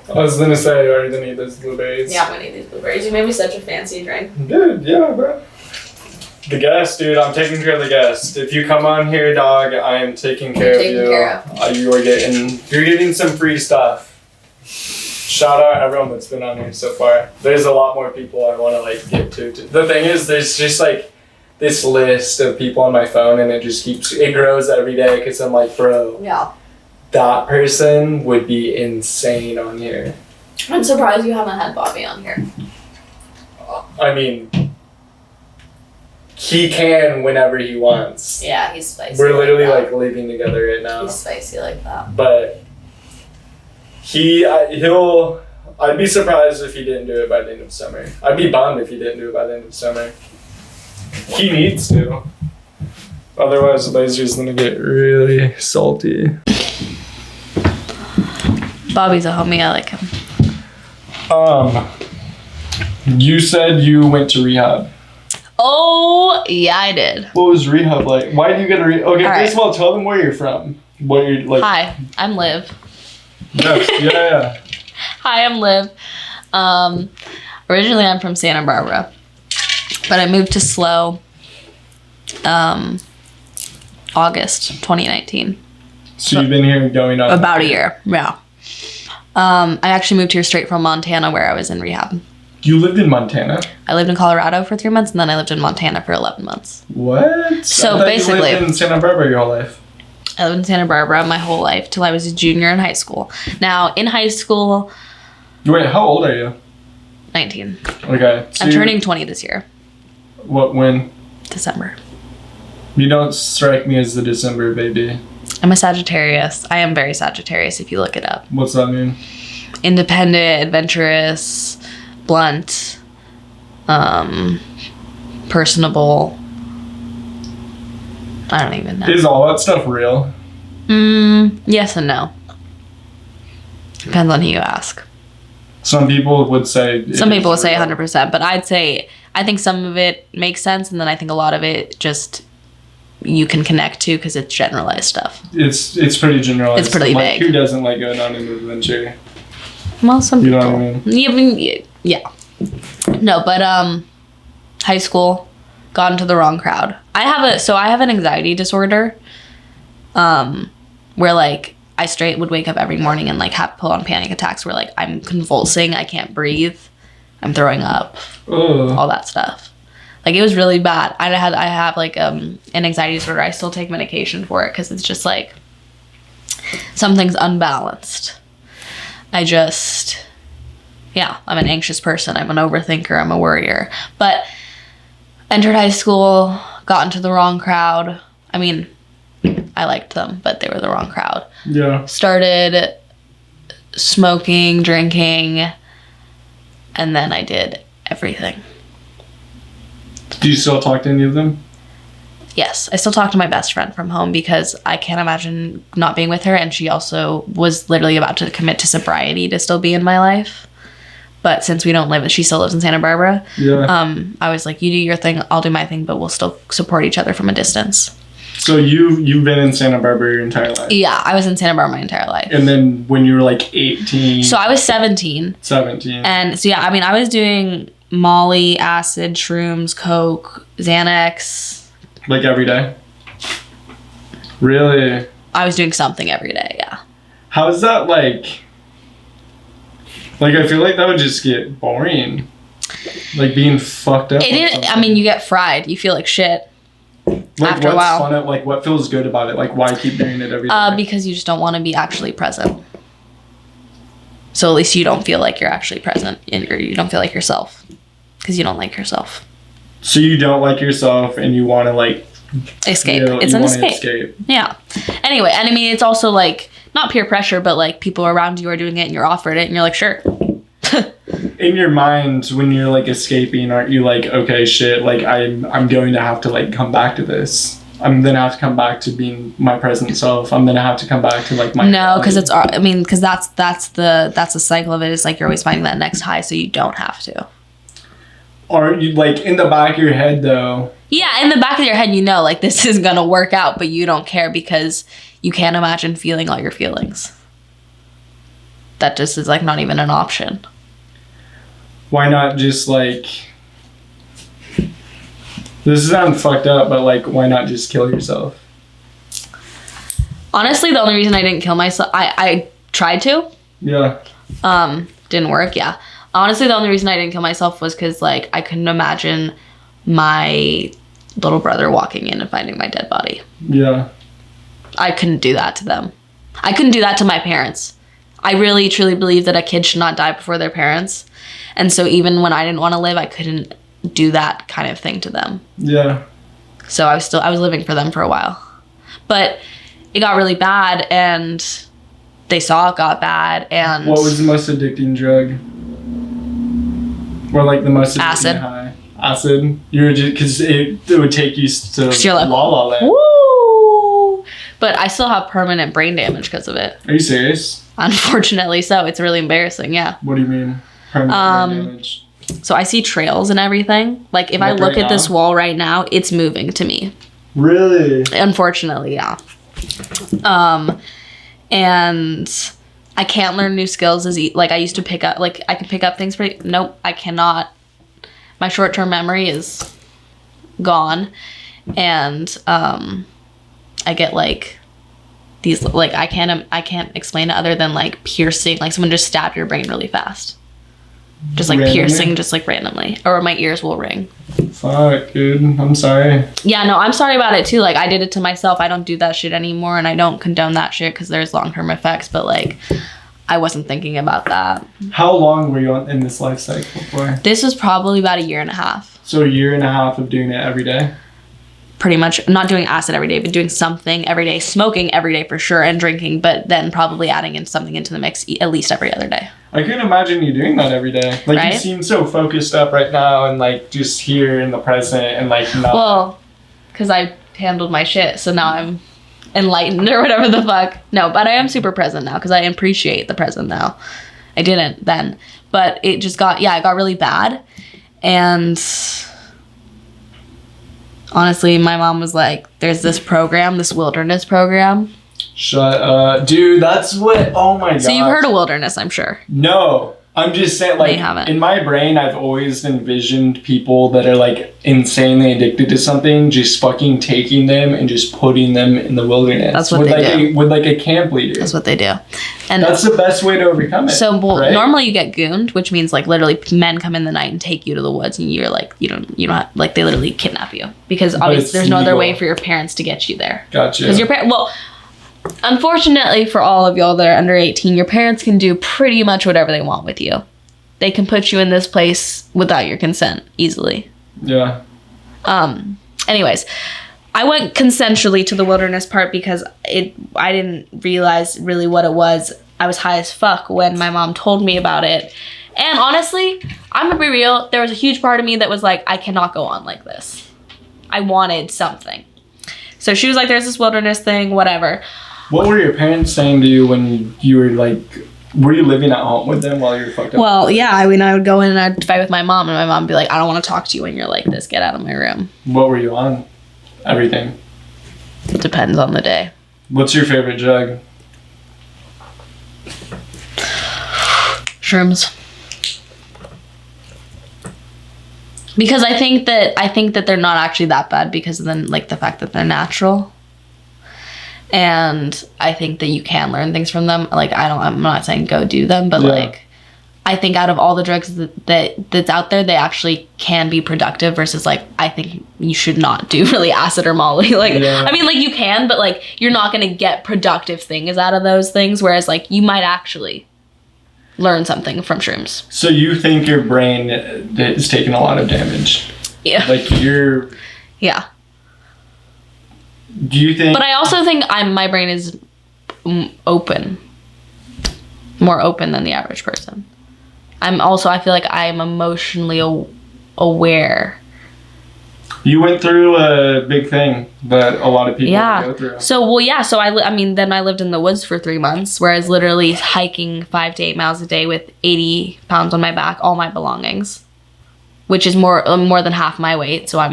I was gonna say, are you gonna eat those blueberries? Yeah, I'm gonna eat these blueberries. You made me such a fancy drink. Dude, yeah, bro. The guest, dude, I'm taking care of the guest. If you come on here, dog, I am taking care of you. You're getting some free stuff. Shout out everyone that's been on here so far. There's a lot more people I want to, like, get to. The thing is, there's just, like, this list of people on my phone, and it grows every day, because I'm like, bro. Yeah. That person would be insane on here. I'm surprised you haven't had Bobby on here. I mean, he can whenever he wants. Yeah, he's spicy. We're literally like living together right now. He's spicy like that. But I'd be surprised if he didn't do it by the end of summer. I'd be bummed if he didn't do it by the end of summer. He needs to. Otherwise, Lazer's gonna get really salty. Bobby's a homie, I like him. You said you went to rehab. Oh, yeah, I did. What was rehab like? Why did you go to rehab? Okay, first of all, tell them where you're from. What you're like. Hi, I'm Liv. Yes, yeah. Hi, I'm Liv. Originally, I'm from Santa Barbara, but I moved to SLO August 2019. So you've been here going on about a year, yeah. I actually moved here straight from Montana, where I was in rehab. You lived in Montana? I lived in Colorado for 3 months, and then I lived in Montana for 11 months. What? So basically, you lived in Santa Barbara your whole life. I lived in Santa Barbara my whole life till I was a junior in high school. Now, in high school... Wait, how old are you? 19. Okay. So I'm turning 20 this year. When? December. You don't strike me as the December baby. I'm a Sagittarius. I am very Sagittarius if you look it up. What's that mean? Independent, adventurous, blunt, personable. I don't even know. Is all that stuff real? Yes and no. Depends on who you ask. Some people would say... Some people would say 100%, but I think some of it makes sense, and then I think a lot of it just... you can connect to because it's generalized stuff. It's pretty generalized. It's pretty vague. Who doesn't like going on an adventure? Well, some people. You know what I mean? Yeah. No, but high school, got into the wrong crowd. I have an anxiety disorder, where like I straight would wake up every morning and like have full on panic attacks where like I'm convulsing, I can't breathe, I'm throwing up, all that stuff. Like, it was really bad. I have like an anxiety disorder. I still take medication for it because it's just like something's unbalanced. I'm an anxious person. I'm an overthinker. I'm a worrier. But entered high school, got into the wrong crowd. I mean, I liked them, but they were the wrong crowd. Yeah. Started smoking, drinking, and then I did everything. Do you still talk to any of them? Yes, I still talk to my best friend from home because I can't imagine not being with her, and she also was literally about to commit to sobriety to still be in my life. But since we don't live, she still lives in Santa Barbara. Yeah. I was like, you do your thing, I'll do my thing, but we'll still support each other from a distance. So you've been in Santa Barbara your entire life? Yeah, I was in Santa Barbara my entire life. And then when you were like 18? So I was 17. 17. And so yeah, I mean, I was doing Molly, acid, shrooms, coke, Xanax. Like every day? Really? I was doing something every day, yeah. How is that like I feel like that would just get boring. Like being fucked up. It didn't, I mean, you get fried. You feel like shit. Like, after a while. Fun at, like, what feels good about it? Like, why keep doing it every day? Because you just don't want to be actually present. So at least you don't feel like you're actually present, and you don't feel like yourself, because you don't like yourself. So you don't like yourself, and you want to like escape. It's an escape. Yeah. Anyway, and I mean, it's also like not peer pressure, but like people around you are doing it, and you're offered it, and you're like, sure. In your mind, when you're like escaping, aren't you like, okay, shit, like I'm going to have to like come back to this. I'm gonna have to come back to being my present self. I'm gonna have to come back to like my. No, because it's. I mean, because that's the cycle of it. It's like you're always finding that next high, so you don't have to. Or you like in the back of your head though. Yeah, in the back of your head, you know, like this is gonna work out, but you don't care because you can't imagine feeling all your feelings. That just is like not even an option. Why not just like, this sounds fucked up, but like, why not just kill yourself? Honestly, the only reason I didn't kill myself, I tried to. Yeah. Didn't work, yeah. Honestly, the only reason I didn't kill myself was because like I couldn't imagine my little brother walking in and finding my dead body. Yeah. I couldn't do that to them. I couldn't do that to my parents. I really, truly believe that a kid should not die before their parents. And so even when I didn't want to live, I couldn't do that kind of thing to them. Yeah. So I was living for them for a while. But it got really bad, and they saw it got bad, and... What was the most addicting drug? Or like the most addicting acid. High? Acid? You were just... Because it would take you to like, La La Land. Woo! But I still have permanent brain damage because of it. Are you serious? Unfortunately so. It's really embarrassing, yeah. What do you mean? Permanent brain damage? So I see trails and everything. Like if I look at this wall right now, it's moving to me. Really? Unfortunately, yeah. And I can't learn new skills like I used to pick up. Like I can pick up things, but nope, I cannot. My short-term memory is gone, and I get like these like I can't explain it other than like piercing, like someone just stabbed your brain really fast. Just like randomly? Piercing, just like randomly. Or my ears will ring. Fuck, dude. I'm sorry. Yeah, no, I'm sorry about it too. Like, I did it to myself. I don't do that shit anymore, and I don't condone that shit because there's long-term effects, but like, I wasn't thinking about that. How long were you in this life cycle for? This was probably about 1.5 years. So 1.5 years of doing it every day? Pretty much. Not doing acid every day, but doing something every day. Smoking every day for sure, and drinking, but then probably adding in something into the mix at least every other day. I couldn't imagine you doing that every day. Like, right? You seem so focused up right now and, like, just here in the present and, like, not... Well, because I handled my shit, so now I'm enlightened or whatever the fuck. No, but I am super present now because I appreciate the present now. I didn't then. But it just got... Yeah, it got really bad. And... honestly, my mom was like, there's this program, this wilderness program. Shut up. Dude, that's what... Oh, my God. So you've heard of wilderness, I'm sure. No. I'm just saying, like, in my brain, I've always envisioned people that are, like, insanely addicted to something, just fucking taking them and just putting them in the wilderness. That's what they do. With, like, a camp leader. That's what they do. And that's the best way to overcome it. So, right? Normally you get gooned, which means, like, literally men come in the night and take you to the woods, and you're, like, you don't have, like, they literally kidnap you. Because, obviously, there's no other way for your parents to get you there. Gotcha. Because your parents, well... Unfortunately for all of y'all that are under 18, your parents can do pretty much whatever they want with you. They can put you in this place without your consent easily. Yeah. Anyways, I went consensually to the wilderness part because I didn't realize really what it was. I was high as fuck when my mom told me about it. And honestly, I'm gonna be real, there was a huge part of me that was like, I cannot go on like this. I wanted something. So she was like, there's this wilderness thing, whatever. What were your parents saying to you when you were like, were you living at home with them while you were fucked up? Well, yeah, I mean, I would go in and I'd fight with my mom, and my mom would be like, I don't want to talk to you when you're like this. Get out of my room. What were you on? Everything. It depends on the day. What's your favorite drug? Shrooms. Because I think that they're not actually that bad because of the fact that they're natural. And I think that you can learn things from them. Like, I'm not saying go do them, but like, I think out of all the drugs that's out there, they actually can be productive versus like, I think you should not do really acid or Molly. Like, I mean, like you can, but like, you're not going to get productive things out of those things. Whereas like, you might actually learn something from shrooms. So you think your brain is taking a lot of damage? Yeah. Like Yeah. Do you think? But I also think my brain is open, more open than the average person. I feel like I'm emotionally aware. You went through a big thing that a lot of people go through. So then I lived in the woods for 3 months, where I was literally hiking 5 to 8 miles a day with 80 pounds on my back, all my belongings. Which is more than half my weight, so I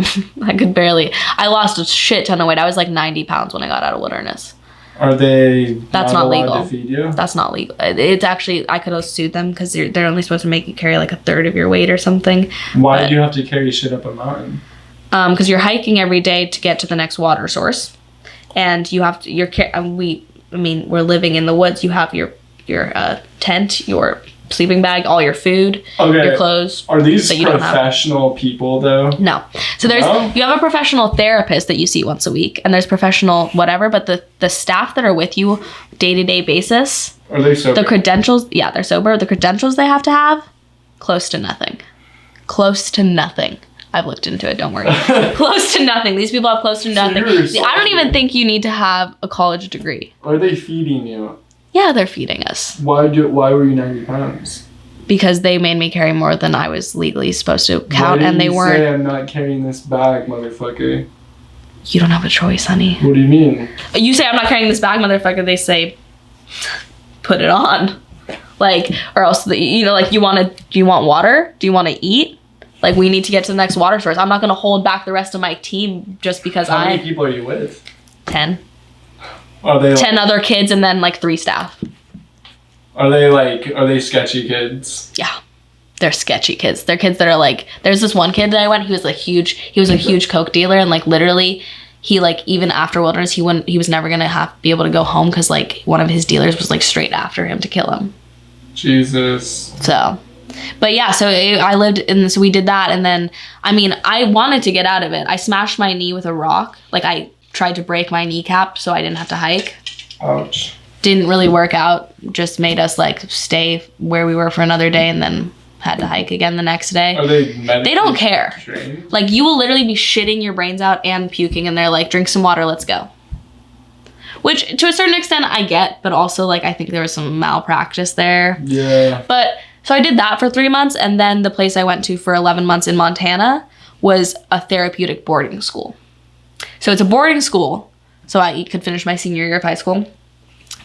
lost a shit ton of weight. I was like 90 pounds when I got out of wilderness. Are they That's not legal. To feed you? That's not legal. It's actually, I could have sued them because they're only supposed to make you carry like a third of your weight or something. Why do you have to carry shit up a mountain? Because you're hiking every day to get to the next water source. And you have to, we're living in the woods. You have your tent, your sleeping bag, all your food, your clothes. Are these professional people though? No. So you have a professional therapist that you see once a week, and there's professional whatever, but the staff that are with you day-to-day basis. Are they sober? The credentials, yeah, they're sober. The credentials they have to have, close to nothing. Close to nothing. I've looked into it, don't worry. Close to nothing. These people have close to nothing. I don't even think you need to have a college degree. Are they feeding you? Yeah, they're feeding us. Why were you 90 pounds? Because they made me carry more than I was legally supposed to count, and they weren't. Say I'm not carrying this bag, motherfucker? You don't have a choice, honey. What do you mean? You say I'm not carrying this bag, motherfucker. They say, put it on, like, or else do you want water? Do you want to eat? Like, we need to get to the next water source. I'm not gonna hold back the rest of my team just because How many people are you with? 10. Are they 10 other kids and then like 3 staff. Are they sketchy kids? Yeah. They're sketchy kids. They're kids that are like, there's this one kid that I went, he was a huge coke dealer, and like literally he like, even after wilderness, he was never gonna be able to go home because like one of his dealers was like straight after him to kill him. Jesus. So, but yeah, so I lived in this, we did that, and then, I wanted to get out of it. I smashed my knee with a rock. Like, I tried to break my kneecap so I didn't have to hike. Ouch. Didn't really work out. Just made us like stay where we were for another day and then had to hike again the next day. Are they don't care. Trained? Like, you will literally be shitting your brains out and puking, and they're like, drink some water, let's go. Which to a certain extent I get, but also like I think there was some malpractice there. Yeah. But so I did that for 3 months, and then the place I went to for 11 months in Montana was a therapeutic boarding school. So it's a boarding school, so I could finish my senior year of high school.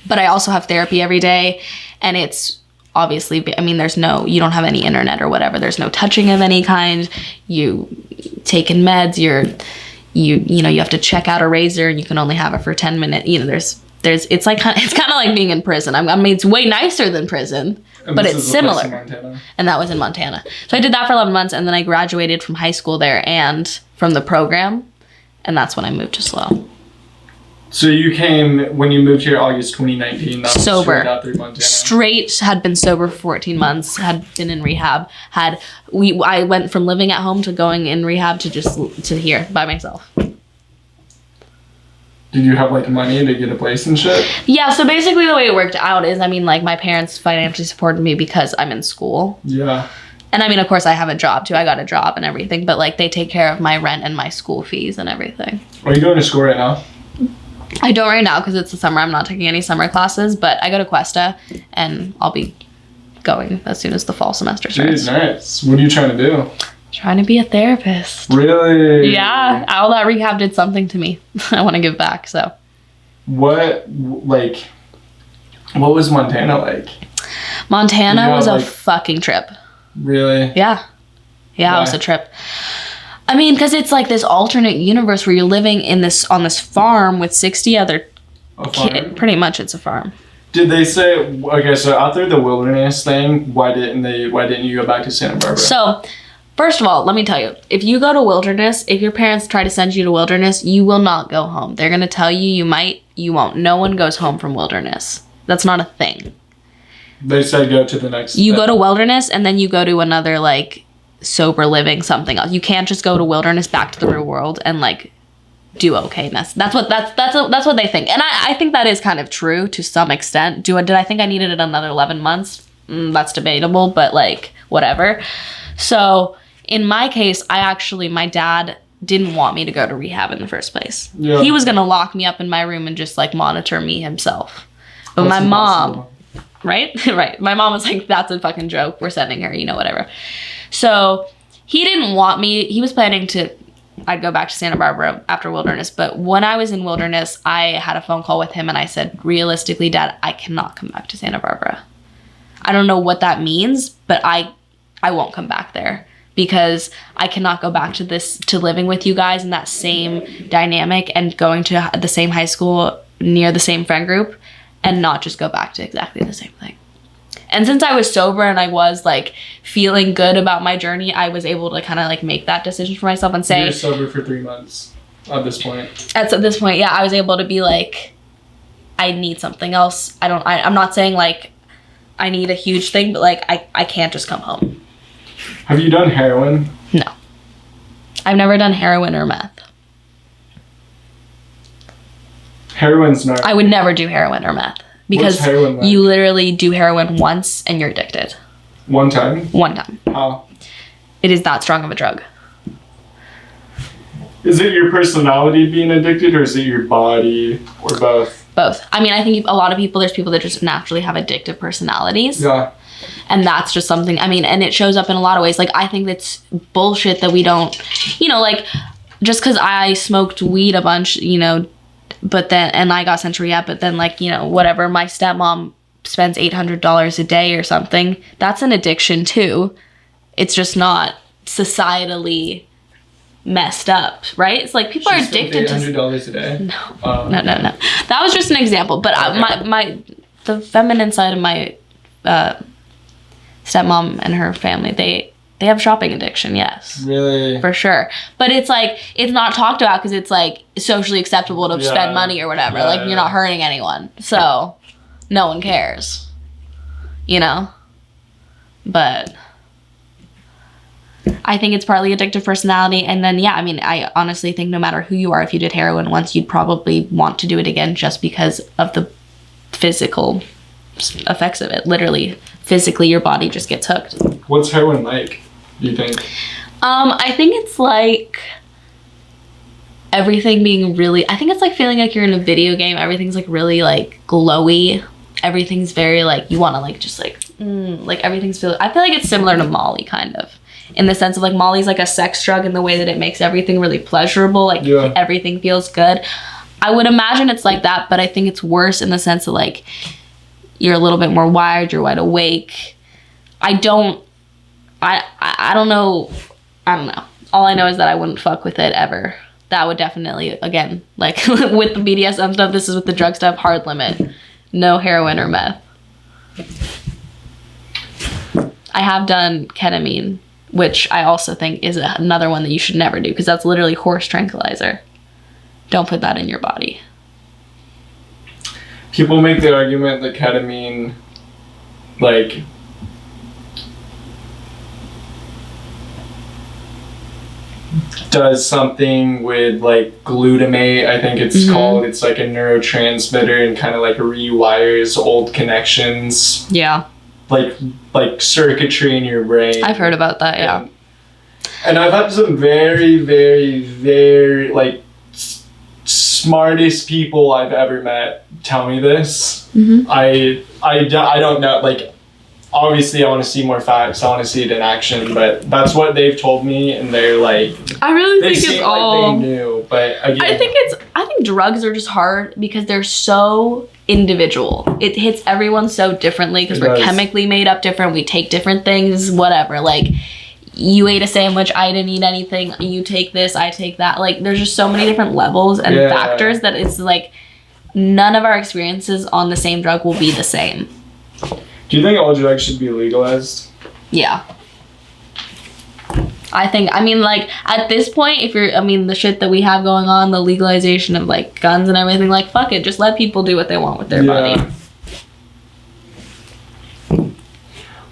But I also have therapy every day, and it's obviously, you don't have any internet or whatever. There's no touching of any kind. You taking meds, you have to check out a razor, and you can only have it for 10 minutes. it's kind of like being in prison. I mean, it's way nicer than prison, but it's similar. And that was in Montana. So I did that for 11 months, and then I graduated from high school there and from the program, and that's when I moved to SLO. So you came, when you moved here August 2019, that was sober. Straight out through Montana. Straight, had been sober for 14 months, had been in rehab, I went from living at home to going in rehab to here by myself. Did you have like money to get a place and shit? Yeah, so basically the way it worked out is, I mean, like my parents financially supported me because I'm in school. Yeah. And I mean, of course I have a job too. I got a job and everything, but like they take care of my rent and my school fees and everything. Are you going to school right now? I don't right now because it's the summer. I'm not taking any summer classes, but I go to Cuesta and I'll be going as soon as the fall semester starts. Dude, nice. What are you trying to do? Trying to be a therapist. Really? Yeah. All that rehab did something to me. I want to give back, so. What was Montana like? Montana was a fucking trip. Really? Yeah. Yeah, it was a trip. I mean, because it's like this alternate universe where you're living on this farm with 60 other kids. Pretty much it's a farm. Did they say, okay, so after the wilderness thing, why didn't you go back to Santa Barbara? So, first of all, let me tell you, if you go to wilderness, if your parents try to send you to wilderness, you will not go home. They're going to tell you you might, you won't. No one goes home from wilderness. That's not a thing. They said go to the next You go to wilderness and then you go to another, like, sober living, something else. You can't just go to wilderness back to the real world and like do okayness. That's what they think, and I think that is kind of true to some extent. Did I think I needed it another 11 months? That's debatable, but like whatever. So in my case, my dad didn't want me to go to rehab in the first place. Yeah. He was gonna lock me up in my room and just like monitor me himself. But my mom, right? My mom was like, that's a fucking joke. We're sending her, whatever. So he didn't want me. He was planning I'd go back to Santa Barbara after wilderness. But when I was in wilderness, I had a phone call with him and I said, realistically, Dad, I cannot come back to Santa Barbara. I don't know what that means, but I won't come back there because I cannot go back to living with you guys in that same dynamic and going to the same high school near the same friend group and not just go back to exactly the same thing. And since I was sober and I was like feeling good about my journey, I was able to kind of like make that decision for myself and say, you're sober for 3 months at this point. At this point, yeah, I was able to be like, I need something else. I'm not saying like I need a huge thing, but like I can't just come home. Have you done heroin? No. I've never done heroin or meth. Heroin's not. I would never do heroin or meth. Because you literally do heroin once and you're addicted. One time? One time. How? It is that strong of a drug. Is it your personality being addicted or is it your body or both? Both. I mean, I think a lot of people, there's people that just naturally have addictive personalities. Yeah. And that's just something, I mean, and it shows up in a lot of ways. Like, I think that's bullshit that we don't, like, just because I smoked weed a bunch, but then, and I got sent to rehab, but then like, whatever, my stepmom spends $800 a day or something. That's an addiction too. It's just not societally messed up, right? It's like people are addicted to $800 a day. No. No. That was just an example, but the feminine side of my stepmom and her family, they have shopping addiction, yes. Really? For sure. But it's like, it's not talked about because it's like socially acceptable to spend money or whatever. Yeah, like, you're not hurting anyone. So, no one cares. But I think it's partly addictive personality. And then, yeah, I mean, I honestly think no matter who you are, if you did heroin once, you'd probably want to do it again just because of the physical effects of it. Literally, physically, your body just gets hooked. What's heroin like, do you think? I think it's like everything being really, I think it's like feeling like you're in a video game. Everything's like really like glowy. Everything's very like, you want to like just like, like everything's I feel like it's similar to Molly kind of. In the sense of like Molly's like a sex drug in the way that it makes everything really pleasurable. Like everything feels good. I would imagine it's like that, but I think it's worse in the sense of like, you're a little bit more wired, you're wide awake. I don't know. All I know is that I wouldn't fuck with it ever. that would definitely, again, like with the BDSM stuff, this is with the drug stuff, hard limit. No heroin or meth. I have done ketamine, which I also think is another one that you should never do, because that's literally horse tranquilizer. Don't put that in your body. People make the argument that ketamine, like, does something with like glutamate, I think it's called. It's like a neurotransmitter and kind of like rewires old connections. Yeah. Like circuitry in your brain. I've heard about that, yeah. And I've had some very, very, very like smartest people I've ever met tell me this. I don't know, like, obviously I want to see more facts, I want to see it in action, but that's what they've told me, and they're like, I really think it's all, like they knew, but again, I think drugs are just hard because they're so individual. It hits everyone so differently because we're chemically made up different, we take different things, whatever. Like, you ate a sandwich, I didn't eat anything, you take this, I take that. Like, there's just so many different levels and factors that it's like none of our experiences on the same drug will be the same. Do you think all drugs should be legalized? Yeah. I mean, like, at this point, the shit that we have going on, the legalization of, like, guns and everything, like, fuck it, just let people do what they want with their body.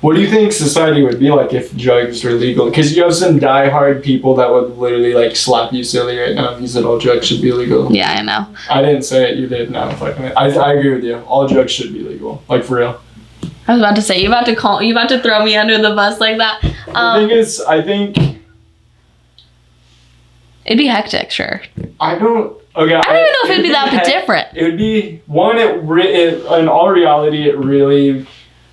What do you think society would be like if drugs were legal? Because you have some diehard people that would literally, like, slap you silly right now if you said all drugs should be legal. Yeah, I know. I didn't say it, you did. No, fucking it. I agree with you. All drugs should be legal. Like, for real. I was about to say, you about to throw me under the bus like that. The thing is, I think it'd be hectic, sure. I don't even know if it'd be that different. It would be, one, in all reality, it really,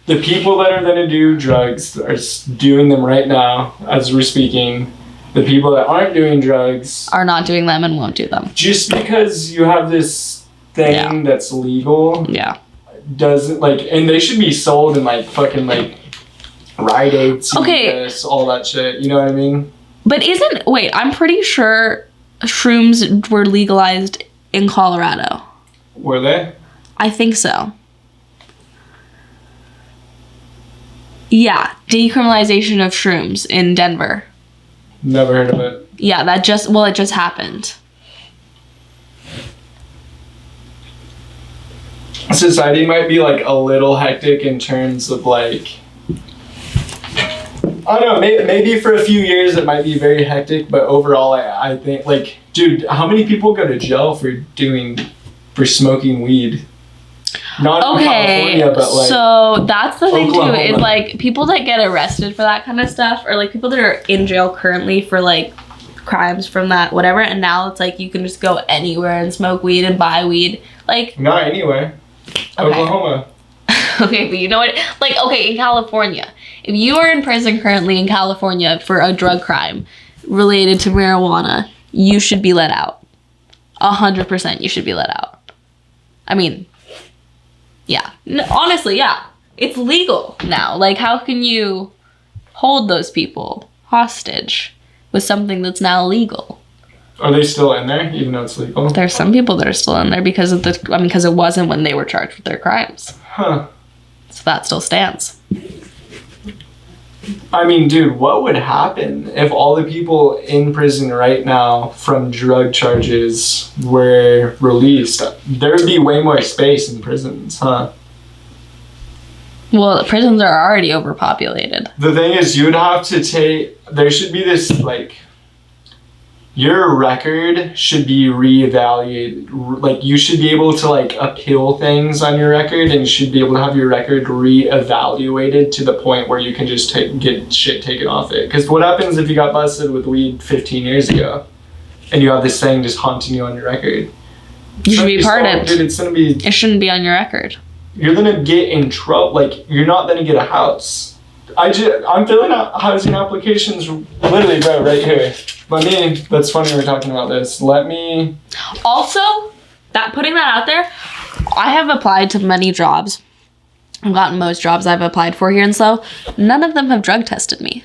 the people that are going to do drugs are doing them right now, as we're speaking. The people that aren't doing drugs are not doing them and won't do them. Just because you have this thing that's legal. Yeah. Doesn't, like, and they should be sold in like fucking like Rite Aid, CVS, all that shit, you know what I mean? But I'm pretty sure shrooms were legalized in Colorado. Were they? I think so. Yeah, decriminalization of shrooms in Denver. Never heard of it. Yeah, it just happened. Society might be like a little hectic in terms of like, I don't know, maybe for a few years it might be very hectic, but overall I think, like, dude, how many people go to jail for smoking weed? Not in California, but like, so that's the thing Oklahoma. too, is like people that get arrested for that kind of stuff, or like people that are in jail currently for like crimes from that, whatever, and now it's like you can just go anywhere and smoke weed and buy weed. Like, not anywhere. Okay. Oklahoma. Okay, but you know what? Like, okay, in California, if you are in prison currently in California for a drug crime related to marijuana, you should be let out. 100% you should be let out. I mean, yeah. Honestly, yeah. It's legal now. Like, how can you hold those people hostage with something that's now legal? Are they still in there, even though it's legal? There's some people that are still in there because it wasn't when they were charged with their crimes. Huh. So that still stands. I mean, dude, what would happen if all the people in prison right now from drug charges were released? There would be way more space in prisons, huh? Well, prisons are already overpopulated. The thing is, you would have to there should be this, like, your record should be reevaluated. Like, you should be able to, like, appeal things on your record, and you should be able to have your record reevaluated to the point where you can just get shit taken off it. Because what happens if you got busted with weed 15 years ago, and you have this thing just haunting you on your record? You should be pardoned. Dude, it shouldn't be on your record. You're gonna get in trouble. Like, you're not gonna get a house. I'm filling out housing applications literally, bro, right here. That's funny we're talking about this. Also, putting that out there, I have applied to many jobs. I've gotten most jobs I've applied for here in SLO. None of them have drug tested me.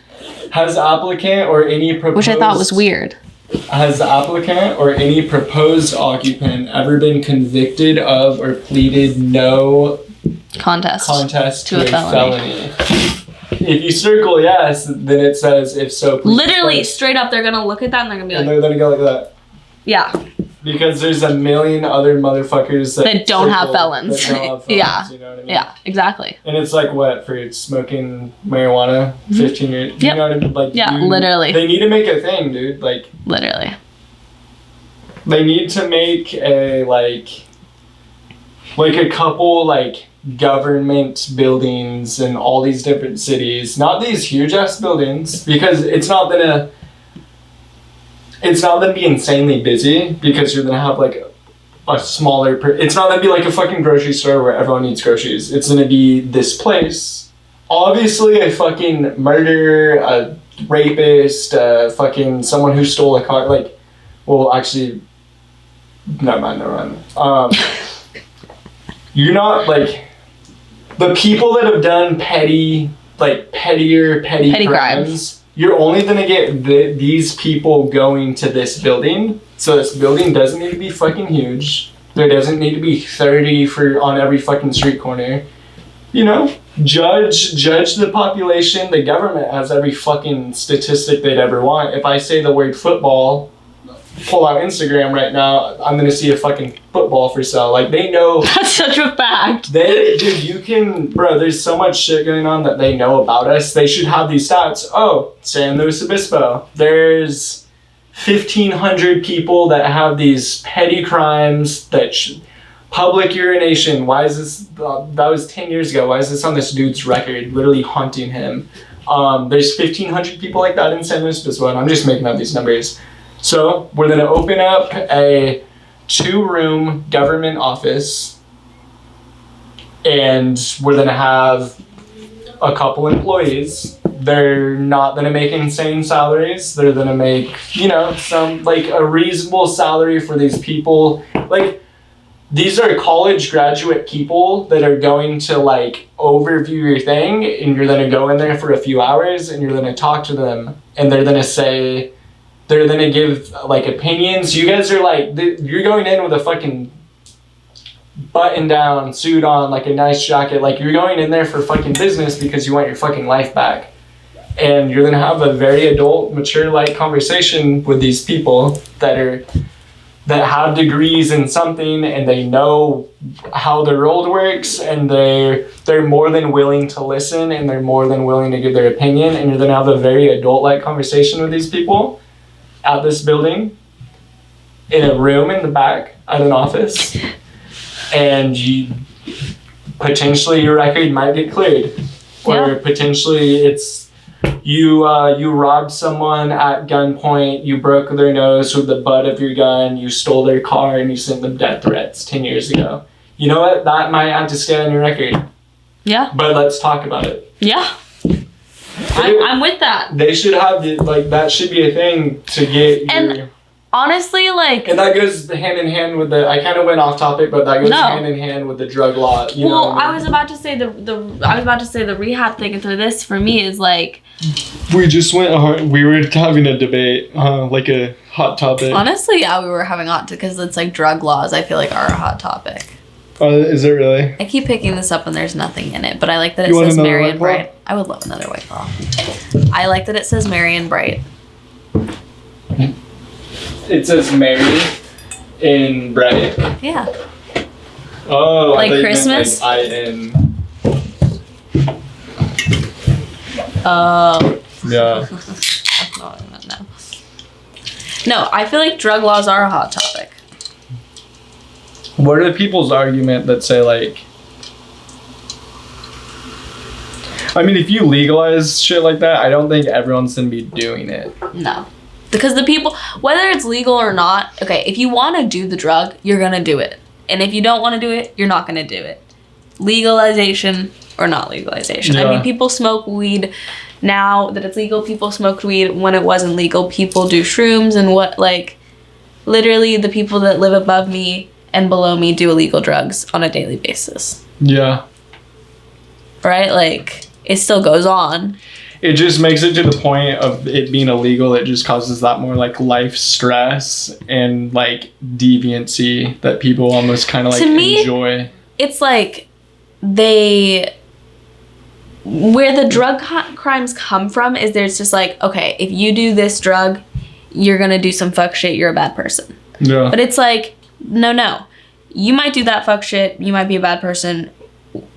Has applicant or any proposed... Which I thought was weird. Has the applicant or any proposed occupant ever been convicted of or pleaded no contest to a felony? If you circle yes, then it says if so, please. Literally, straight up, they're gonna look at that and they're gonna be like... And they're gonna go like that. Yeah. Because there's a million other motherfuckers that don't have felons. That don't have felons, yeah. You know what I mean? Yeah, exactly. And it's like what, for smoking marijuana, 15 years? Yep. You know what I mean? Like, literally. They need to make a thing, dude. Like, literally. They need to make a, like a couple, like, government buildings in all these different cities. Not these huge-ass buildings, because it's not gonna be insanely busy, because you're gonna have, like, a smaller... it's not gonna be like a fucking grocery store where everyone needs groceries. It's gonna be this place. Obviously, a fucking murderer, a rapist, fucking someone who stole a car, like... Well, actually... Never mind. You're not, like... The people that have done petty crimes, you're only going to get these people going to this building. So this building doesn't need to be fucking huge. There doesn't need to be 30 on every fucking street corner. You know? Judge the population. The government has every fucking statistic they'd ever want. If I say the word football... pull out Instagram right now, I'm gonna see a fucking football for sale. Like, they know... That's such a fact. There's so much shit going on that they know about us. They should have these stats. Oh, San Luis Obispo. There's 1,500 people that have these petty crimes that... public urination. Why is this... that was 10 years ago. Why is this on this dude's record? Literally haunting him. There's 1,500 people like that in San Luis Obispo, and I'm just making up these numbers. So, we're going to open up a 2-room government office, and we're going to have a couple employees. They're not going to make insane salaries. They're going to make, some, like, a reasonable salary for these people. Like, these are college graduate people that are going to, like, overview your thing, and you're going to go in there for a few hours, and you're going to talk to them, and they're going to say... They're gonna give, like, opinions. You guys are, like, you're going in with a fucking button-down suit on, like, a nice jacket. Like, you're going in there for fucking business because you want your fucking life back. And you're gonna have a very adult, mature-like conversation with these people that have degrees in something, and they know how the world works, and they're more than willing to listen, and they're more than willing to give their opinion, and you're gonna have a very adult-like conversation with these people at this building, in a room in the back, at an office, and potentially your record might get cleared, or potentially it's you robbed someone at gunpoint, you broke their nose with the butt of your gun, you stole their car, and you sent them death threats 10 years ago. You know what? That might have to stay on your record. Yeah. But let's talk about it. Yeah. I'm with that. They should have that should be a thing to get your... Honestly, like... And that goes hand in hand with I kind of went off topic, but that goes hand in hand with the drug law. You know what I mean? I was about to say the rehab thing, and so this for me is like... We just we were having a debate, like a hot topic. Honestly, yeah, we were having because it's like drug laws, I feel like, are a hot topic. Is it really? I keep picking this up and there's nothing in it, but I like that it says Merry and Bright. I would love another White Claw. I like that it says Merry and Bright. It says Merry in Bright? Yeah. Oh, like Christmas? I-N. Oh. Yeah. That's not what I meant now. No, I feel like drug laws are a hot topic. What are the people's argument that say, like... I mean, if you legalize shit like that, I don't think everyone's gonna be doing it. No. Because the people, whether it's legal or not, okay, if you want to do the drug, you're gonna do it. And if you don't want to do it, you're not gonna do it. Legalization or not legalization. Yeah. I mean, people smoke weed now that it's legal. People smoked weed when it wasn't legal. People do shrooms and literally the people that live above me and below me do illegal drugs on a daily basis. Yeah. Right? Like, it still goes on. it just makes it to the point of it being illegal. It just causes that more like life stress and like deviancy that people almost kind of like enjoy. It's like where the drug crimes come from is there's just like, okay, if you do this drug, you're gonna do some fuck shit, you're a bad person. Yeah. But it's like, no. You might do that fuck shit, you might be a bad person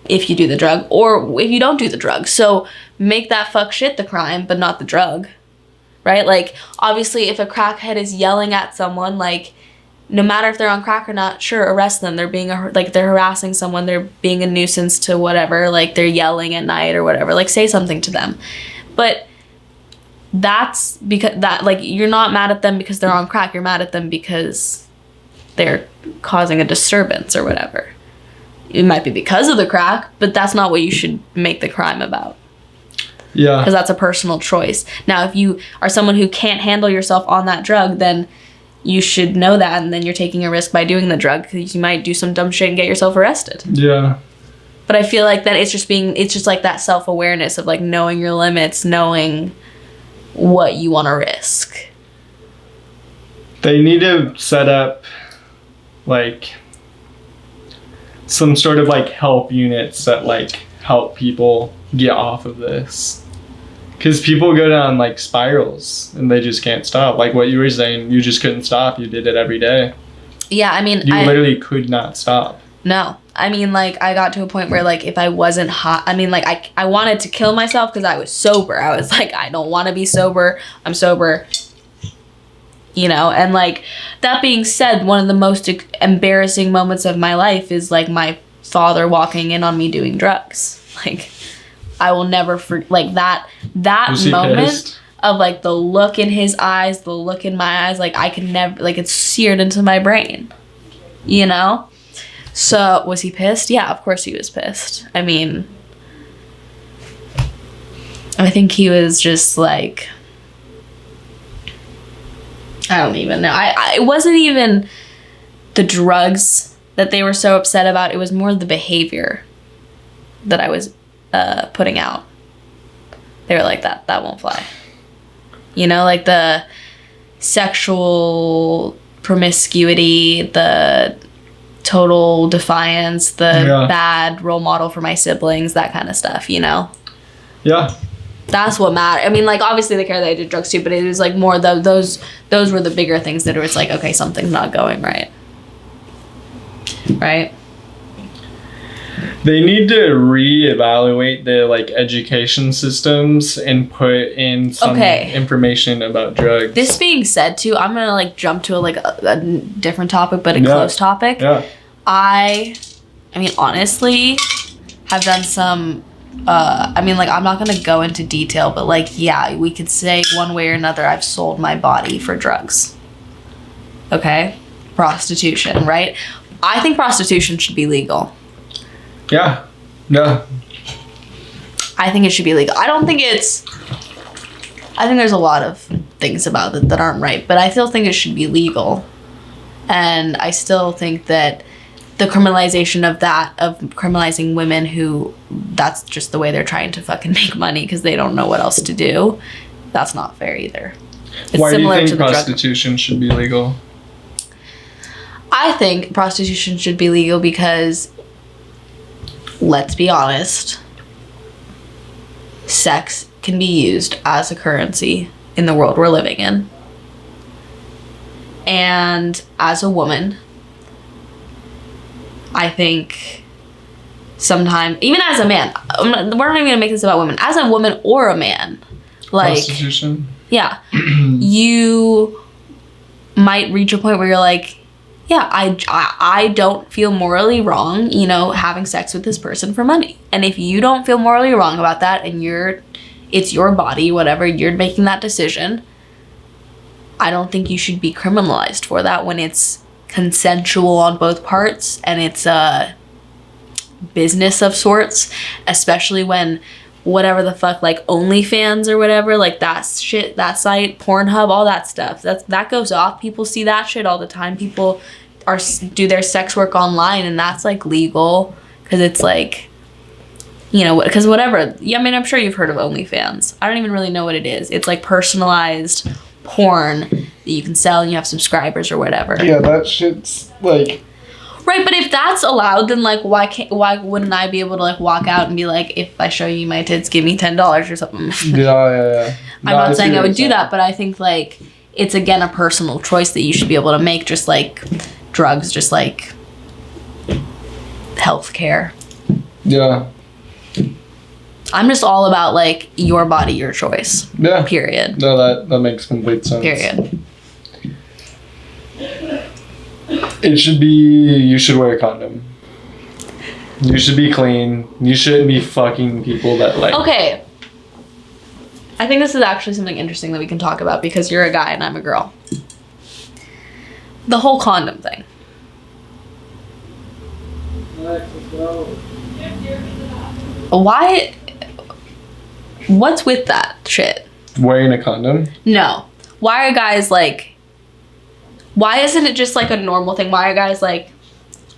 if you do the drug, or if you don't do the drug. So make that fuck shit the crime, but not the drug. Right? Like, obviously, if a crackhead is yelling at someone, like, no matter if they're on crack or not, sure, arrest them. They're they're harassing someone, they're being a nuisance to whatever, like they're yelling at night or whatever, like say something to them. But that's because like you're not mad at them because they're on crack, you're mad at them because they're causing a disturbance or whatever. It might be because of the crack, but that's not what you should make the crime about. Yeah. Because that's a personal choice. Now, if you are someone who can't handle yourself on that drug, then you should know that, and then you're taking a risk by doing the drug because you might do some dumb shit and get yourself arrested. Yeah. But I feel like that it's just like that self-awareness of like knowing your limits, knowing what you want to risk. They need to set up like some sort of like help units that like help people get off of this. Because people go down like spirals and they just can't stop. Like what you were saying, you just couldn't stop. You did it every day. Yeah, I mean, you literally could not stop. No. I mean, like, I got to a point where, like, if I wasn't hot, I mean, like, I wanted to kill myself because I was sober. I was like, I don't want to be sober. I'm sober. You know? And, like, that being said, one of the most embarrassing moments of my life is, like, my father walking in on me doing drugs. Like, I will never forget, like, that moment pissed? Of, like, the look in his eyes, the look in my eyes, like, I could never, like, it's seared into my brain. You know? So, was he pissed? Yeah, of course he was pissed. I mean, I think he was just like, I don't even know. It wasn't even the drugs that they were so upset about. It was more the behavior that I was putting out. They were like, that won't fly. You know, like the sexual promiscuity, the total defiance, the bad role model for my siblings, that kind of stuff, you know? Yeah. That's what mattered. I mean, like, obviously they care that I did drugs too, but it was like more those were the bigger things that it was like, okay, something's not going right. Right? They need to reevaluate the like education systems and put in some information about drugs. This being said too, I'm gonna like jump to a different topic, but a close topic. Yeah. I mean, honestly, have done some. I mean, like, I'm not gonna go into detail, but like, yeah, we could say one way or another, I've sold my body for drugs. Okay, prostitution, right? I think prostitution should be legal. Yeah. Yeah. I think it should be legal. I think there's a lot of things about it that aren't right, but I still think it should be legal. And I still think that the criminalization of criminalizing women who that's just the way they're trying to fucking make money because they don't know what else to do, that's not fair either. It's Why do you think prostitution should be legal? I think prostitution should be legal because, let's be honest, sex can be used as a currency in the world we're living in. And as a woman, I think sometimes, even as a man, we're not even going to make this about women. As a woman or a man, like... Prostitution? Yeah. You might reach a point where you're like, yeah, I don't feel morally wrong, you know, having sex with this person for money. And if you don't feel morally wrong about that and it's your body, whatever, you're making that decision, I don't think you should be criminalized for that when it's consensual on both parts and it's a business of sorts, especially when whatever the fuck, like OnlyFans or whatever, like that shit, that site, Pornhub, all that stuff, that goes off. People see that shit all the time. People do their sex work online, and that's like legal because it's like, you know, because whatever. Yeah, I mean, I'm sure you've heard of OnlyFans. I don't even really know what it is. It's like personalized porn that you can sell and you have subscribers or whatever. Yeah, that shit's like... Right, but if that's allowed, then like why wouldn't I be able to like walk out and be like, if I show you my tits, give me $10 or something? Yeah. No, I'm not saying I would do that, but I think like it's again a personal choice that you should be able to make, just like drugs, just like healthcare. Yeah. I'm just all about like your body, your choice. Yeah. Period. No, that makes complete sense. Period. It should be, you should wear a condom. You should be clean. You shouldn't be fucking people that like... Okay. I think this is actually something interesting that we can talk about because you're a guy and I'm a girl. The whole condom thing. Why? What's with that shit? Wearing a condom? No. Why are guys like... Why isn't it just like a normal thing? Why are guys like,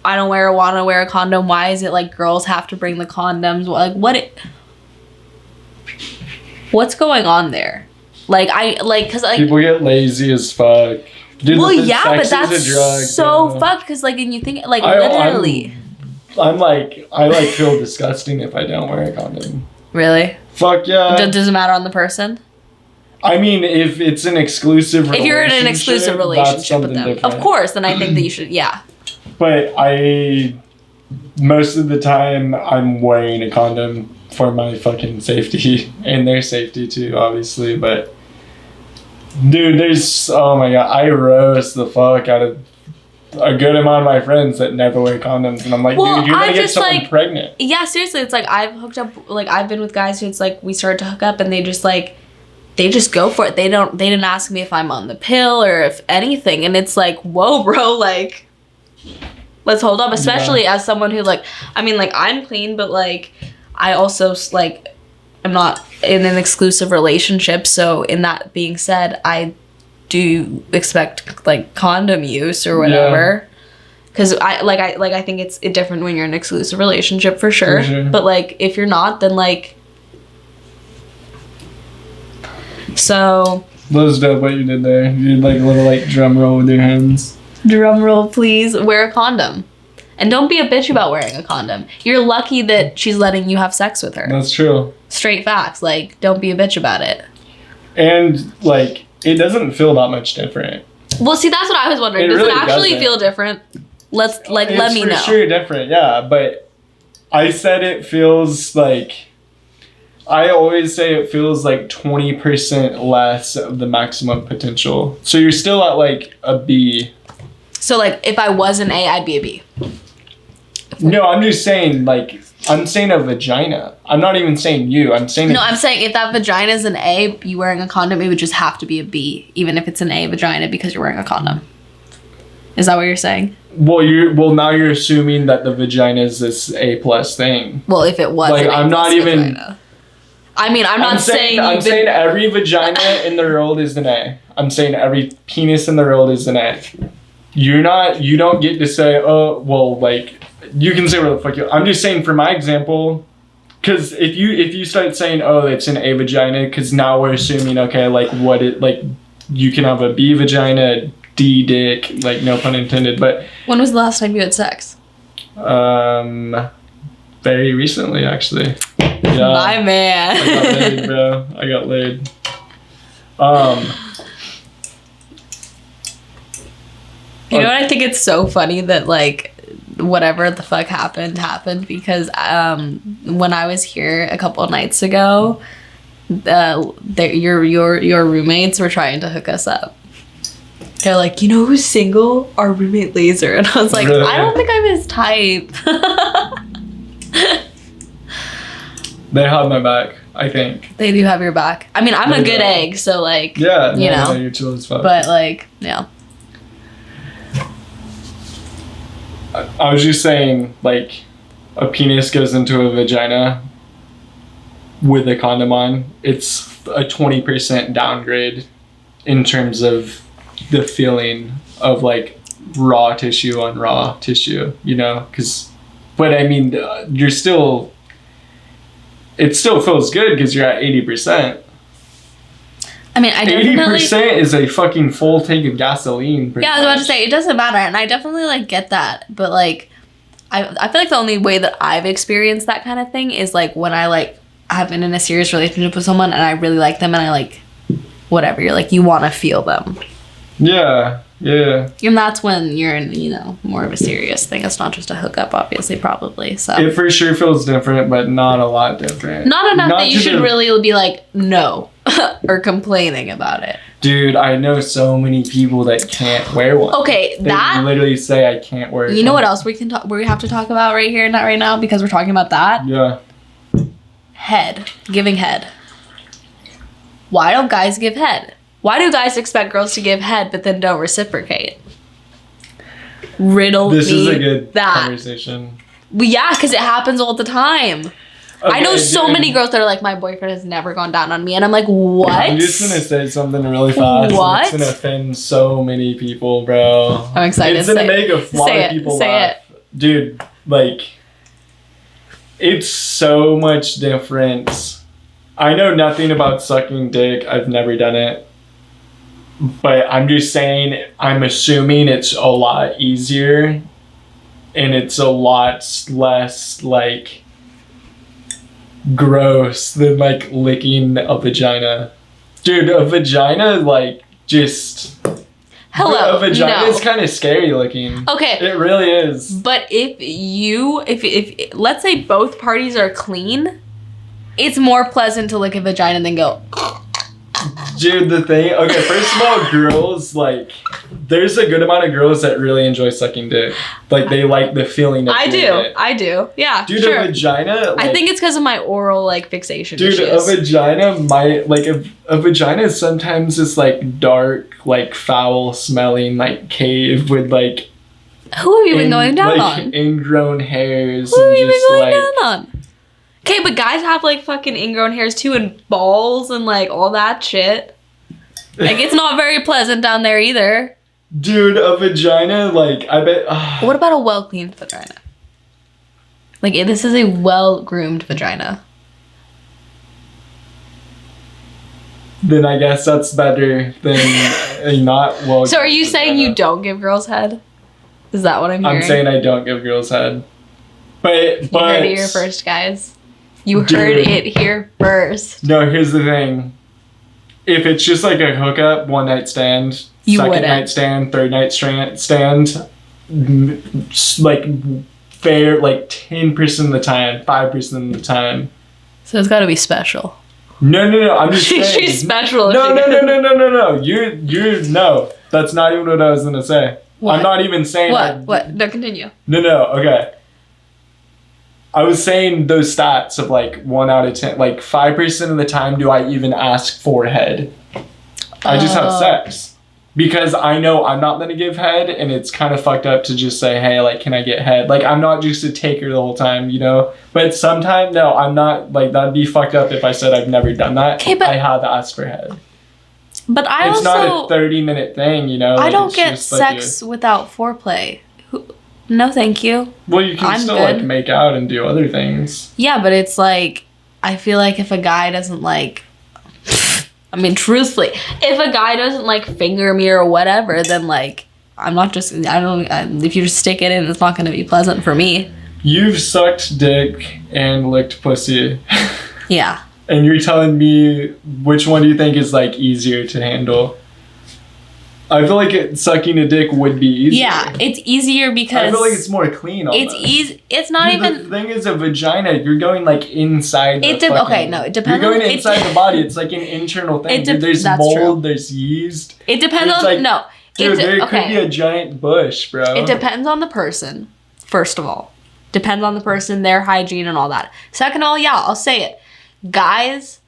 I don't want to wear a condom? Why is it like girls have to bring the condoms? Like what's going on there? Like cause like people get lazy as fuck. Dude, well, yeah, but that's so fucked. Cause like, and you think like literally. I feel disgusting if I don't wear a condom. Really? Fuck yeah. Does it matter on the person? I mean, if it's an exclusive relationship. If you're in an exclusive relationship with them. Different. Of course, then I think that you should, yeah. But most of the time, I'm wearing a condom for my fucking safety. And their safety too, obviously. But, dude, oh my god, I roast the fuck out of a good amount of my friends that never wear condoms. And I'm like, dude, you're gonna get someone pregnant. Yeah, seriously, it's like, I've hooked up, like, I've been with guys who it's like, we started to hook up and they just go for it. They didn't ask me if I'm on the pill or if anything. And it's like, whoa, bro, like, let's hold up. Especially as someone who like, I mean, like, I'm clean, but like, I also like, I'm not in an exclusive relationship. So in that being said, I do expect like condom use or whatever. Cause I think it's different when you're in an exclusive relationship for sure. But like, if you're not, then like, so that was dope what you did there. You did like a little like drum roll with your hands. Drum roll, please. Wear a condom. And don't be a bitch about wearing a condom. You're lucky that she's letting you have sex with her. That's true. Straight facts. Like, don't be a bitch about it. And like, it doesn't feel that much different. Well, see, that's what I was wondering. Does it actually feel different? Let me know. It's for sure different, yeah. But I said it feels like... I always say it feels like 20% less of the maximum potential. So you're still at like a B. So like if I was an A, I'd be a B. No, I'm just saying like, I'm saying a vagina. I'm not even saying you. I'm saying... No, I'm saying if that vagina is an A, you wearing a condom, it would just have to be a B, even if it's an A vagina because you're wearing a condom. Is that what you're saying? Well, now you're assuming that the vagina is this A+ thing. Well, if it was like, I'm not even... Vagina. I mean, I'm saying every vagina in the world is an A. I'm saying every penis in the world is an A. You don't get to say, oh, well, like, you can say what the fuck you... I'm just saying for my example, because if you start saying, oh, it's an A vagina, because now we're assuming, okay, like, what it, like, you can have a B vagina, D dick, like, no pun intended, but... When was the last time you had sex? Very recently, actually. Yeah. My man. I got laid, bro. I got laid. You know what? I think it's so funny that like whatever the fuck happened because when I was here a couple of nights ago, your roommates were trying to hook us up. They're like, you know who's single? Our roommate Lazer. And I was like, really? I don't think I'm his type. They have my back, I think. They do have your back. I mean, I'm a good egg, so like, yeah, you know, you're chill as fuck. But like, yeah. I was just saying, like, a penis goes into a vagina with a condom on. It's a 20% downgrade in terms of the feeling of like raw tissue on raw tissue, you know? But I mean, you're still it still feels good because you're at 80%. I mean, I definitely... 80% is a fucking full tank of gasoline. Yeah, I was about to say, it doesn't matter. And I definitely, like, get that. But, like, I feel like the only way that I've experienced that kind of thing is, like, when I, like, have been in a serious relationship with someone and I really like them and I, like, whatever. You're, like, you want to feel them. Yeah. Yeah. And that's when you're in, you know, more of a serious thing. It's not just a hookup, obviously, probably. So it for sure feels different, but not a lot different. Not enough that you should really be like, no, or complaining about it. Dude, I know so many people that can't wear one. Okay, they literally say I can't wear it. You know what else we have to talk about right here, not right now, because we're talking about that? Yeah. Head. Giving head. Why don't guys give head? Why do guys expect girls to give head but then don't reciprocate? Riddle this me is a good that. Conversation. Well, yeah, because it happens all the time. Okay, I know so many girls that are like, my boyfriend has never gone down on me. And I'm like, what? I'm just going to say something really fast. What? It's going to offend so many people, bro. I'm excited. It's going to make a lot of people laugh. Dude, like, it's so much different. I know nothing about sucking dick. I've never done it. But I'm just saying, I'm assuming it's a lot easier and it's a lot less, like, gross than, like, licking a vagina. Dude, a vagina, like, just... Hello. A vagina is kind of scary looking. Okay. It really is. But if let's say both parties are clean, it's more pleasant to lick a vagina than go... Dude, the thing... Okay, first of all, girls, like... There's a good amount of girls that really enjoy sucking dick. Like, they like the feeling of I do. Yeah, dude, sure. A vagina... Like, I think it's because of my oral, like, fixation dude, issues. A vagina might... Like, a vagina sometimes is, like, dark, like, foul-smelling, like, cave with, like... Who have you been going down on? Ingrown hairs. Who have you been going down on? Okay, but guys have, like, fucking ingrown hairs, too, and balls and, like, all that shit. Like, it's not very pleasant down there, either. Dude, a vagina, like, I bet... What about a well-cleaned vagina? Like, this is a well-groomed vagina. Then I guess that's better than a not well... So are you saying you don't give girls head? Is that what I'm hearing? I'm saying I don't give girls head. But... You heard it here first, guys. You heard it here first. No, here's the thing. If it's just like a hookup, one night stand, second night stand, third night stand, like fair, like 10% of the time, 5% of the time. So it's got to be special. No. I'm just saying. She's special. No. You're no. That's not even what I was gonna say. What? I'm not even saying. What? No, continue. No. Okay. I was saying those stats of like 1 out of 10, like 5% of the time do I even ask for head. I just have sex. Because I know I'm not going to give head and it's kind of fucked up to just say, hey, like, can I get head? Like, I'm not just a taker the whole time, you know? But sometimes, no, I'm not, like, that'd be fucked up if I said I've never done that. Okay, but I have asked for head. But it's not a 30-minute thing, you know? I don't get sex without foreplay. No, thank you. Well, you can still, like, make out and do other things. Yeah, but it's, like, I feel like if a guy doesn't, like... I mean, truthfully, if a guy doesn't, like, finger me or whatever, then, like, if you just stick it in, it's not going to be pleasant for me. You've sucked dick and licked pussy. Yeah. And you're telling me which one do you think is, like, easier to handle? I feel like sucking a dick would be easier. Yeah, it's easier because... I feel like it's more clean almost. It's easy. It's not even... The thing is, a vagina, you're going, like, inside the fucking... Okay, no, it depends on... You're going inside the body. It's, like, an internal thing. There's mold, true. There's yeast. It depends on... Like, no. Dude, there could be a giant bush, bro. It depends on the person, first of all. Depends on the person, their hygiene, and all that. Second of all, yeah, I'll say it. Guys,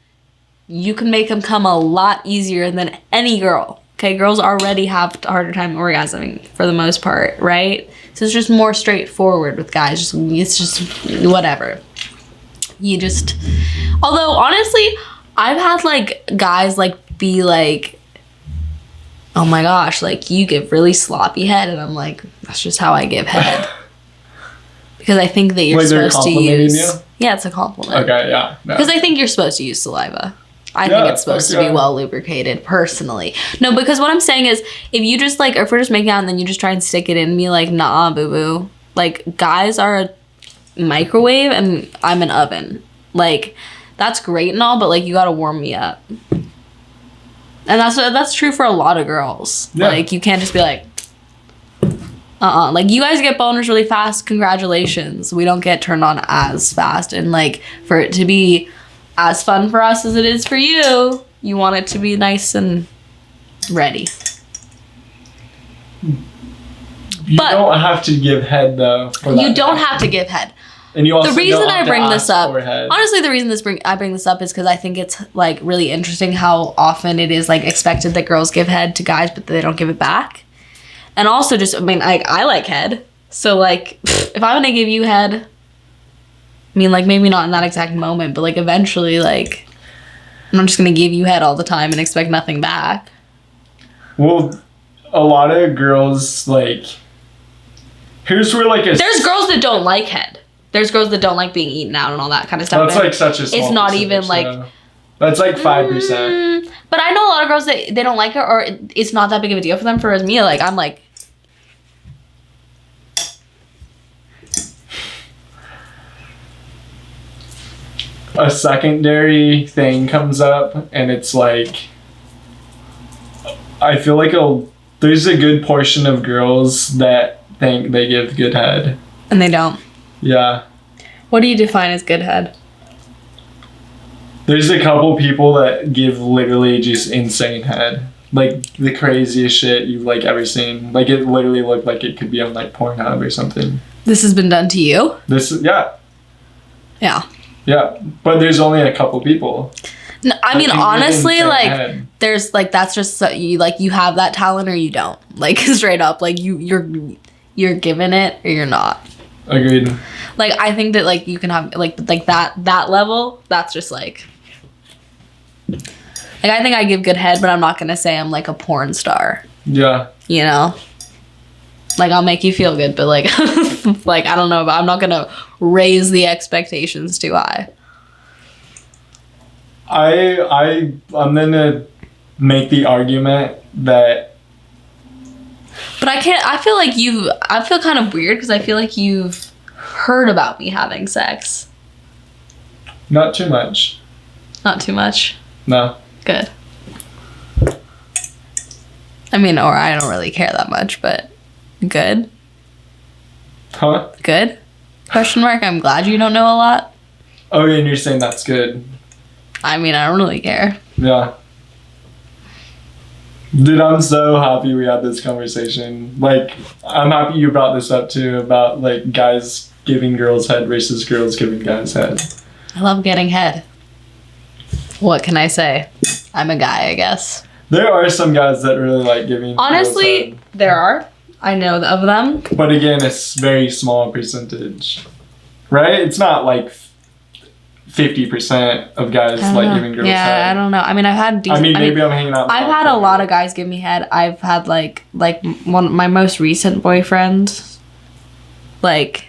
you can make them come a lot easier than any girl. Okay, girls already have a harder time orgasming for the most part, right? So it's just more straightforward with guys. It's just whatever. Although, honestly, I've had, like, guys, like, be like, oh my gosh, like, you give really sloppy head. And I'm like, that's just how I give head. Because I think that you're supposed to use... You? Yeah, it's a compliment. Okay, yeah. Because I think you're supposed to use saliva. I think it's supposed to be well lubricated, personally. No, because what I'm saying is, if you just like, or if we're just making out and then you just try and stick it in me, like, nah, boo-boo. Like, guys are a microwave and I'm an oven. Like, that's great and all, but like, you gotta warm me up. And that's true for a lot of girls. Yeah. Like, you can't just be like, like, you guys get boners really fast, congratulations. We don't get turned on as fast. And like, for it to be as fun for us as it is for you, you want it to be nice and ready. You don't have to give head, though. You don't have to give head. And you also the reason don't I have bring to this ask up, for head. honestly, the reason I bring this up is because I think it's like really interesting how often it is like expected that girls give head to guys, but they don't give it back. And also, just, I mean, I like head, so like, if I'm gonna give you head, I mean, like, maybe not in that exact moment, but like, eventually, like, I'm not just gonna give you head all the time and expect nothing back. Well, a lot of girls, like, here's where, like, there's girls that don't like head. There's girls that don't like being eaten out and all that kind of stuff. That's like such a small it's not even like, that's like 5%. But I know a lot of girls that they don't like it, or it's not that big of a deal for them. For me, like, I'm like, a secondary thing comes up, and it's like, I feel like there's a good portion of girls that think they give good head. And they don't. Yeah. What do you define as good head? There's a couple people that give literally just insane head. Like, the craziest shit you've, like, ever seen. Like, it literally looked like it could be on, like, Pornhub or something. This has been done to you? Yeah. Yeah. Yeah. But there's only a couple people. No, I mean, honestly, like, there's, like, that's just, so you, like, you have that talent or you don't. Like, straight up. Like, you're given it or you're not. Agreed. Like, I think that, like, you can have, like that level, that's just, like, I think I give good head, but I'm not gonna say I'm, like, a porn star. Yeah. You know? Like, I'll make you feel good, but, like, like, I don't know, but I'm not gonna raise the expectations too high. I'm gonna make the argument that... But I feel kind of weird, because I feel like you've heard about me having sex. Not too much. Not too much? No. Good. I mean, or I don't really care that much, but good. Huh? Good? Question mark. I'm glad you don't know a lot. Oh, yeah, and you're saying that's good. I mean, I don't really care. Yeah. Dude, I'm so happy we had this conversation. Like, I'm happy you brought this up too, about like guys giving girls head versus girls giving guys head. I love getting head. What can I say? I'm a guy, I guess. There are some guys that really like giving honestly, girls head. There are. I know of them. But again, it's very small percentage. Right? It's not like 50% of guys like giving girls head. Yeah, I don't know. I mean, I've had decent... maybe I'm hanging out. I've had a lot of guys give me head. I've had like my most recent boyfriend, like,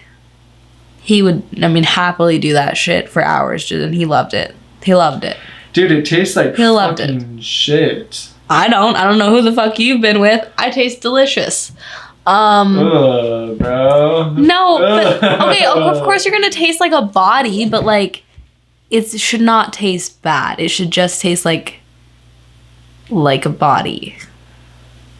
he would, I mean, happily do that shit for hours, and he loved it. He loved it. Dude, it tastes like he loved fucking shit. I don't know who the fuck you've been with. I taste delicious. Ugh, bro. No, but okay, of course you're gonna taste like a body, but like, it should not taste bad. It should just taste like a body.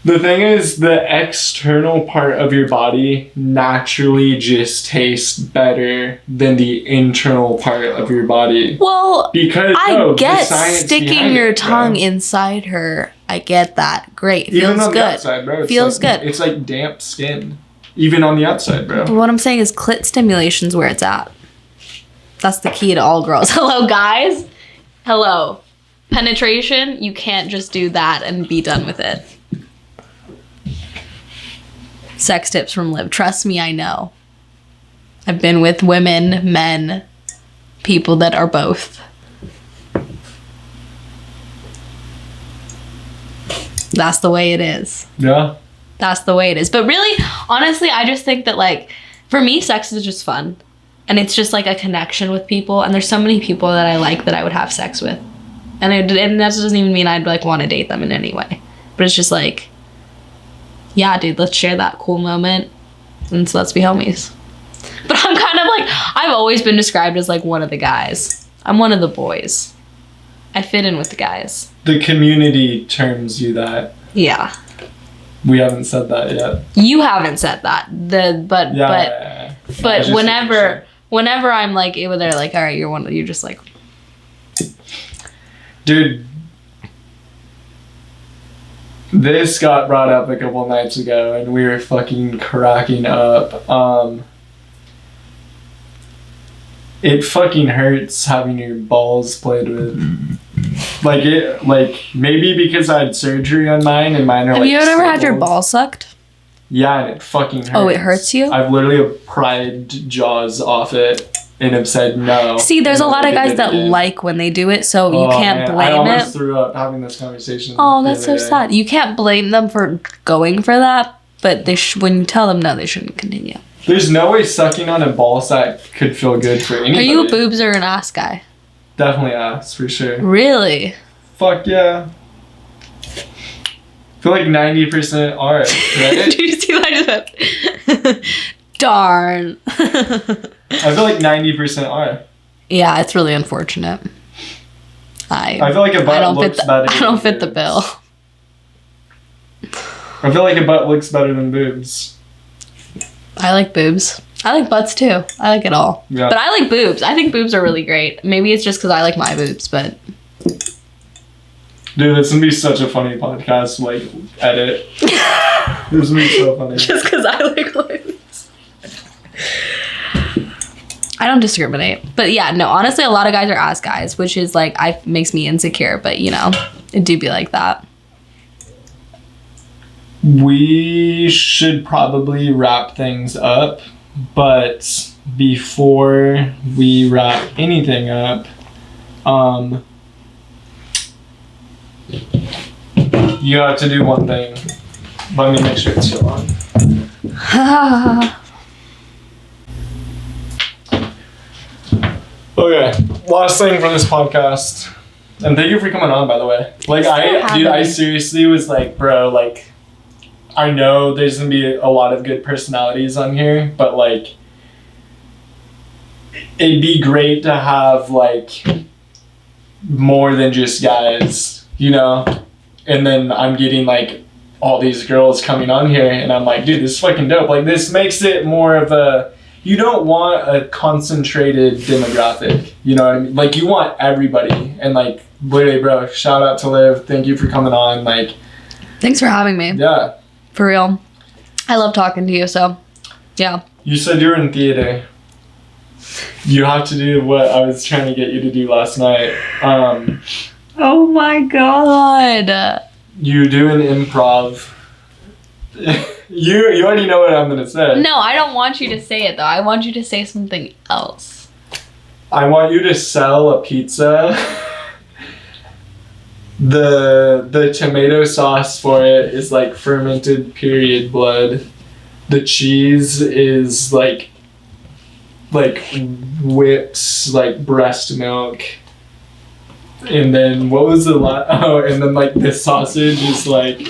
The thing is, the external part of your body naturally just tastes better than the internal part of your body. Well, because I get sticking your tongue inside her. I get that. Great. Feels even on good. The outside, bro. Feels good. It's like damp skin. Even on the outside, bro. But what I'm saying is clit stimulation's where it's at. That's the key to all girls. Hello, guys. Hello. Penetration, you can't just do that and be done with it. Sex tips from Liv. Trust me, I know. I've been with women, men, people that are both. That's the way it is. Yeah. That's the way it is. But really, honestly, I just think that, like, for me, sex is just fun. And it's just like a connection with people. And there's so many people that I like that I would have sex with. And that doesn't even mean I'd like want to date them in any way. But it's just like, yeah, dude, let's share that cool moment. And so let's be homies. But I'm kind of like, I've always been described as like one of the guys. I'm one of the boys. I fit in with the guys. The community terms you that. Yeah. We haven't said that yet. You haven't said that. But whenever I'm like, they're like, all right, you're just like. Dude, this got brought up a couple nights ago and we were fucking cracking up. It fucking hurts having your balls played with. Maybe because I had surgery on mine and mine are Have you ever had your balls sucked? Yeah, and it fucking hurts. Oh, it hurts you? I've literally pried jaws off it and have said no. See, there's a lot of guys that like when they do it, so you can't blame it. I almost threw up having this conversation. Oh, that's so sad. You can't blame them for going for that, but when you tell them no, they shouldn't continue. There's no way sucking on a ball sack could feel good for anybody. Are you a boobs or an ass guy? Definitely ass, for sure. Really? Fuck yeah. I feel like 90% are, right? Did you see what I just said? Darn. I feel like 90% are. Yeah, it's really unfortunate. I feel like a butt looks better. I don't fit the bill. I feel like a butt looks better than boobs. I like boobs. I like butts too. I like it all. Yeah. But I like boobs. I think boobs are really great. Maybe it's just because I like my boobs, but... Dude, this is gonna be such a funny podcast, like, edit. This is gonna be so funny. Just because I like my boobs. I don't discriminate. But yeah, no, honestly, a lot of guys are ass guys, which is like, makes me insecure, but you know, it do be like that. We should probably wrap things up, but before we wrap anything up, you have to do one thing. Let me make sure it's still on. Okay, last thing for this podcast. And thank you for coming on, by the way. Like, I seriously was like, bro, like, I know there's gonna be a lot of good personalities on here, but like, it'd be great to have like more than just guys, you know? And then I'm getting like all these girls coming on here and I'm like, dude, this is fucking dope. Like, this makes it more of a, you don't want a concentrated demographic, you know what I mean? Like, you want everybody. And like, literally, bro, shout out to Liv. Thank you for coming on. Like, thanks for having me. Yeah. For real. I love talking to you, so yeah. You said you were in theater. You have to do what I was trying to get you to do last night. Oh my god. You do an improv. You already know what I'm gonna say. No, I don't want you to say it though. I want you to say something else. I want you to sell a pizza. The tomato sauce for it is like fermented period blood. The cheese is like whipped like breast milk. And then what was the and then like the sausage is like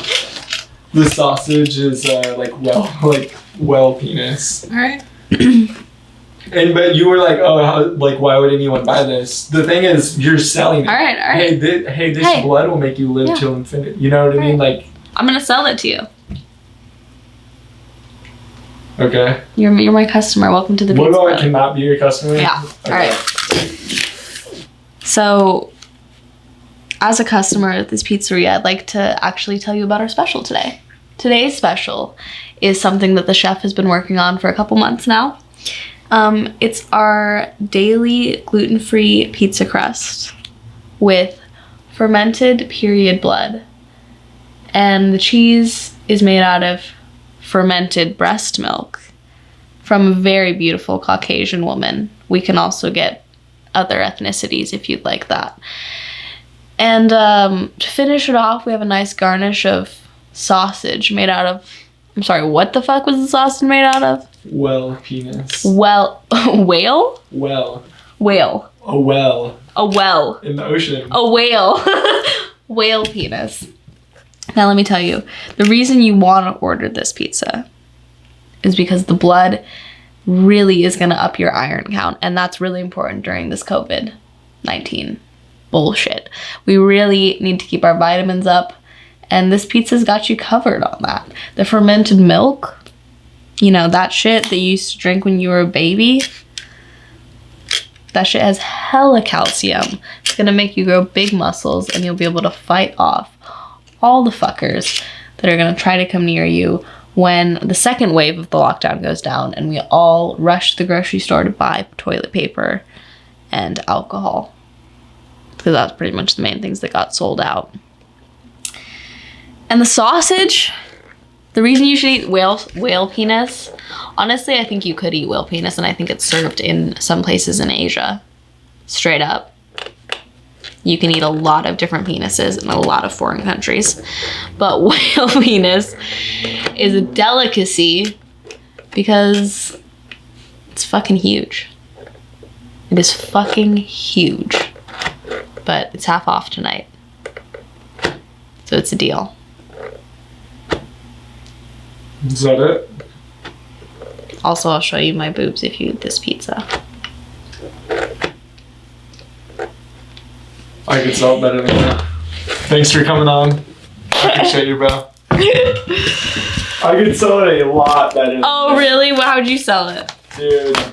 well penis. All right. But you were like, oh, why would anyone buy this? The thing is, you're selling it. All right. Hey, this blood will make you live till infinity. You know what I mean? Like, I'm gonna sell it to you. Okay. You're my customer. Welcome to the pizza. What about I cannot be your customer? Yeah. Okay. All right. So, as a customer at this pizzeria, I'd like to actually tell you about our special today. Today's special is something that the chef has been working on for a couple months now. It's our daily gluten-free pizza crust with fermented period blood. And the cheese is made out of fermented breast milk from a very beautiful Caucasian woman. We can also get other ethnicities if you'd like that. And to finish it off, we have a nice garnish of sausage made out of... I'm sorry, what the fuck was the sausage made out of? Well penis. Well, whale? Well. Whale. A well. A well. In the ocean. A whale. Whale penis. Now let me tell you, the reason you want to order this pizza is because the blood really is going to up your iron count, and that's really important during this COVID-19 bullshit. We really need to keep our vitamins up, and this pizza's got you covered on that. The fermented milk, you know, that shit that you used to drink when you were a baby, that shit has hella calcium. It's gonna make you grow big muscles, and you'll be able to fight off all the fuckers that are gonna try to come near you when the second wave of the lockdown goes down and we all rush to the grocery store to buy toilet paper and alcohol. Because that's pretty much the main things that got sold out. And the sausage, the reason you should eat whale penis, honestly, I think you could eat whale penis, and I think it's served in some places in Asia. Straight up. You can eat a lot of different penises in a lot of foreign countries. But whale penis is a delicacy because it's fucking huge. It is fucking huge. But it's half off tonight. So it's a deal. Is that it? Also, I'll show you my boobs if you eat this pizza. I could sell it better than that. Thanks for coming on. I appreciate you, bro. I could sell it a lot better than Oh, really? How'd you sell it? Dude.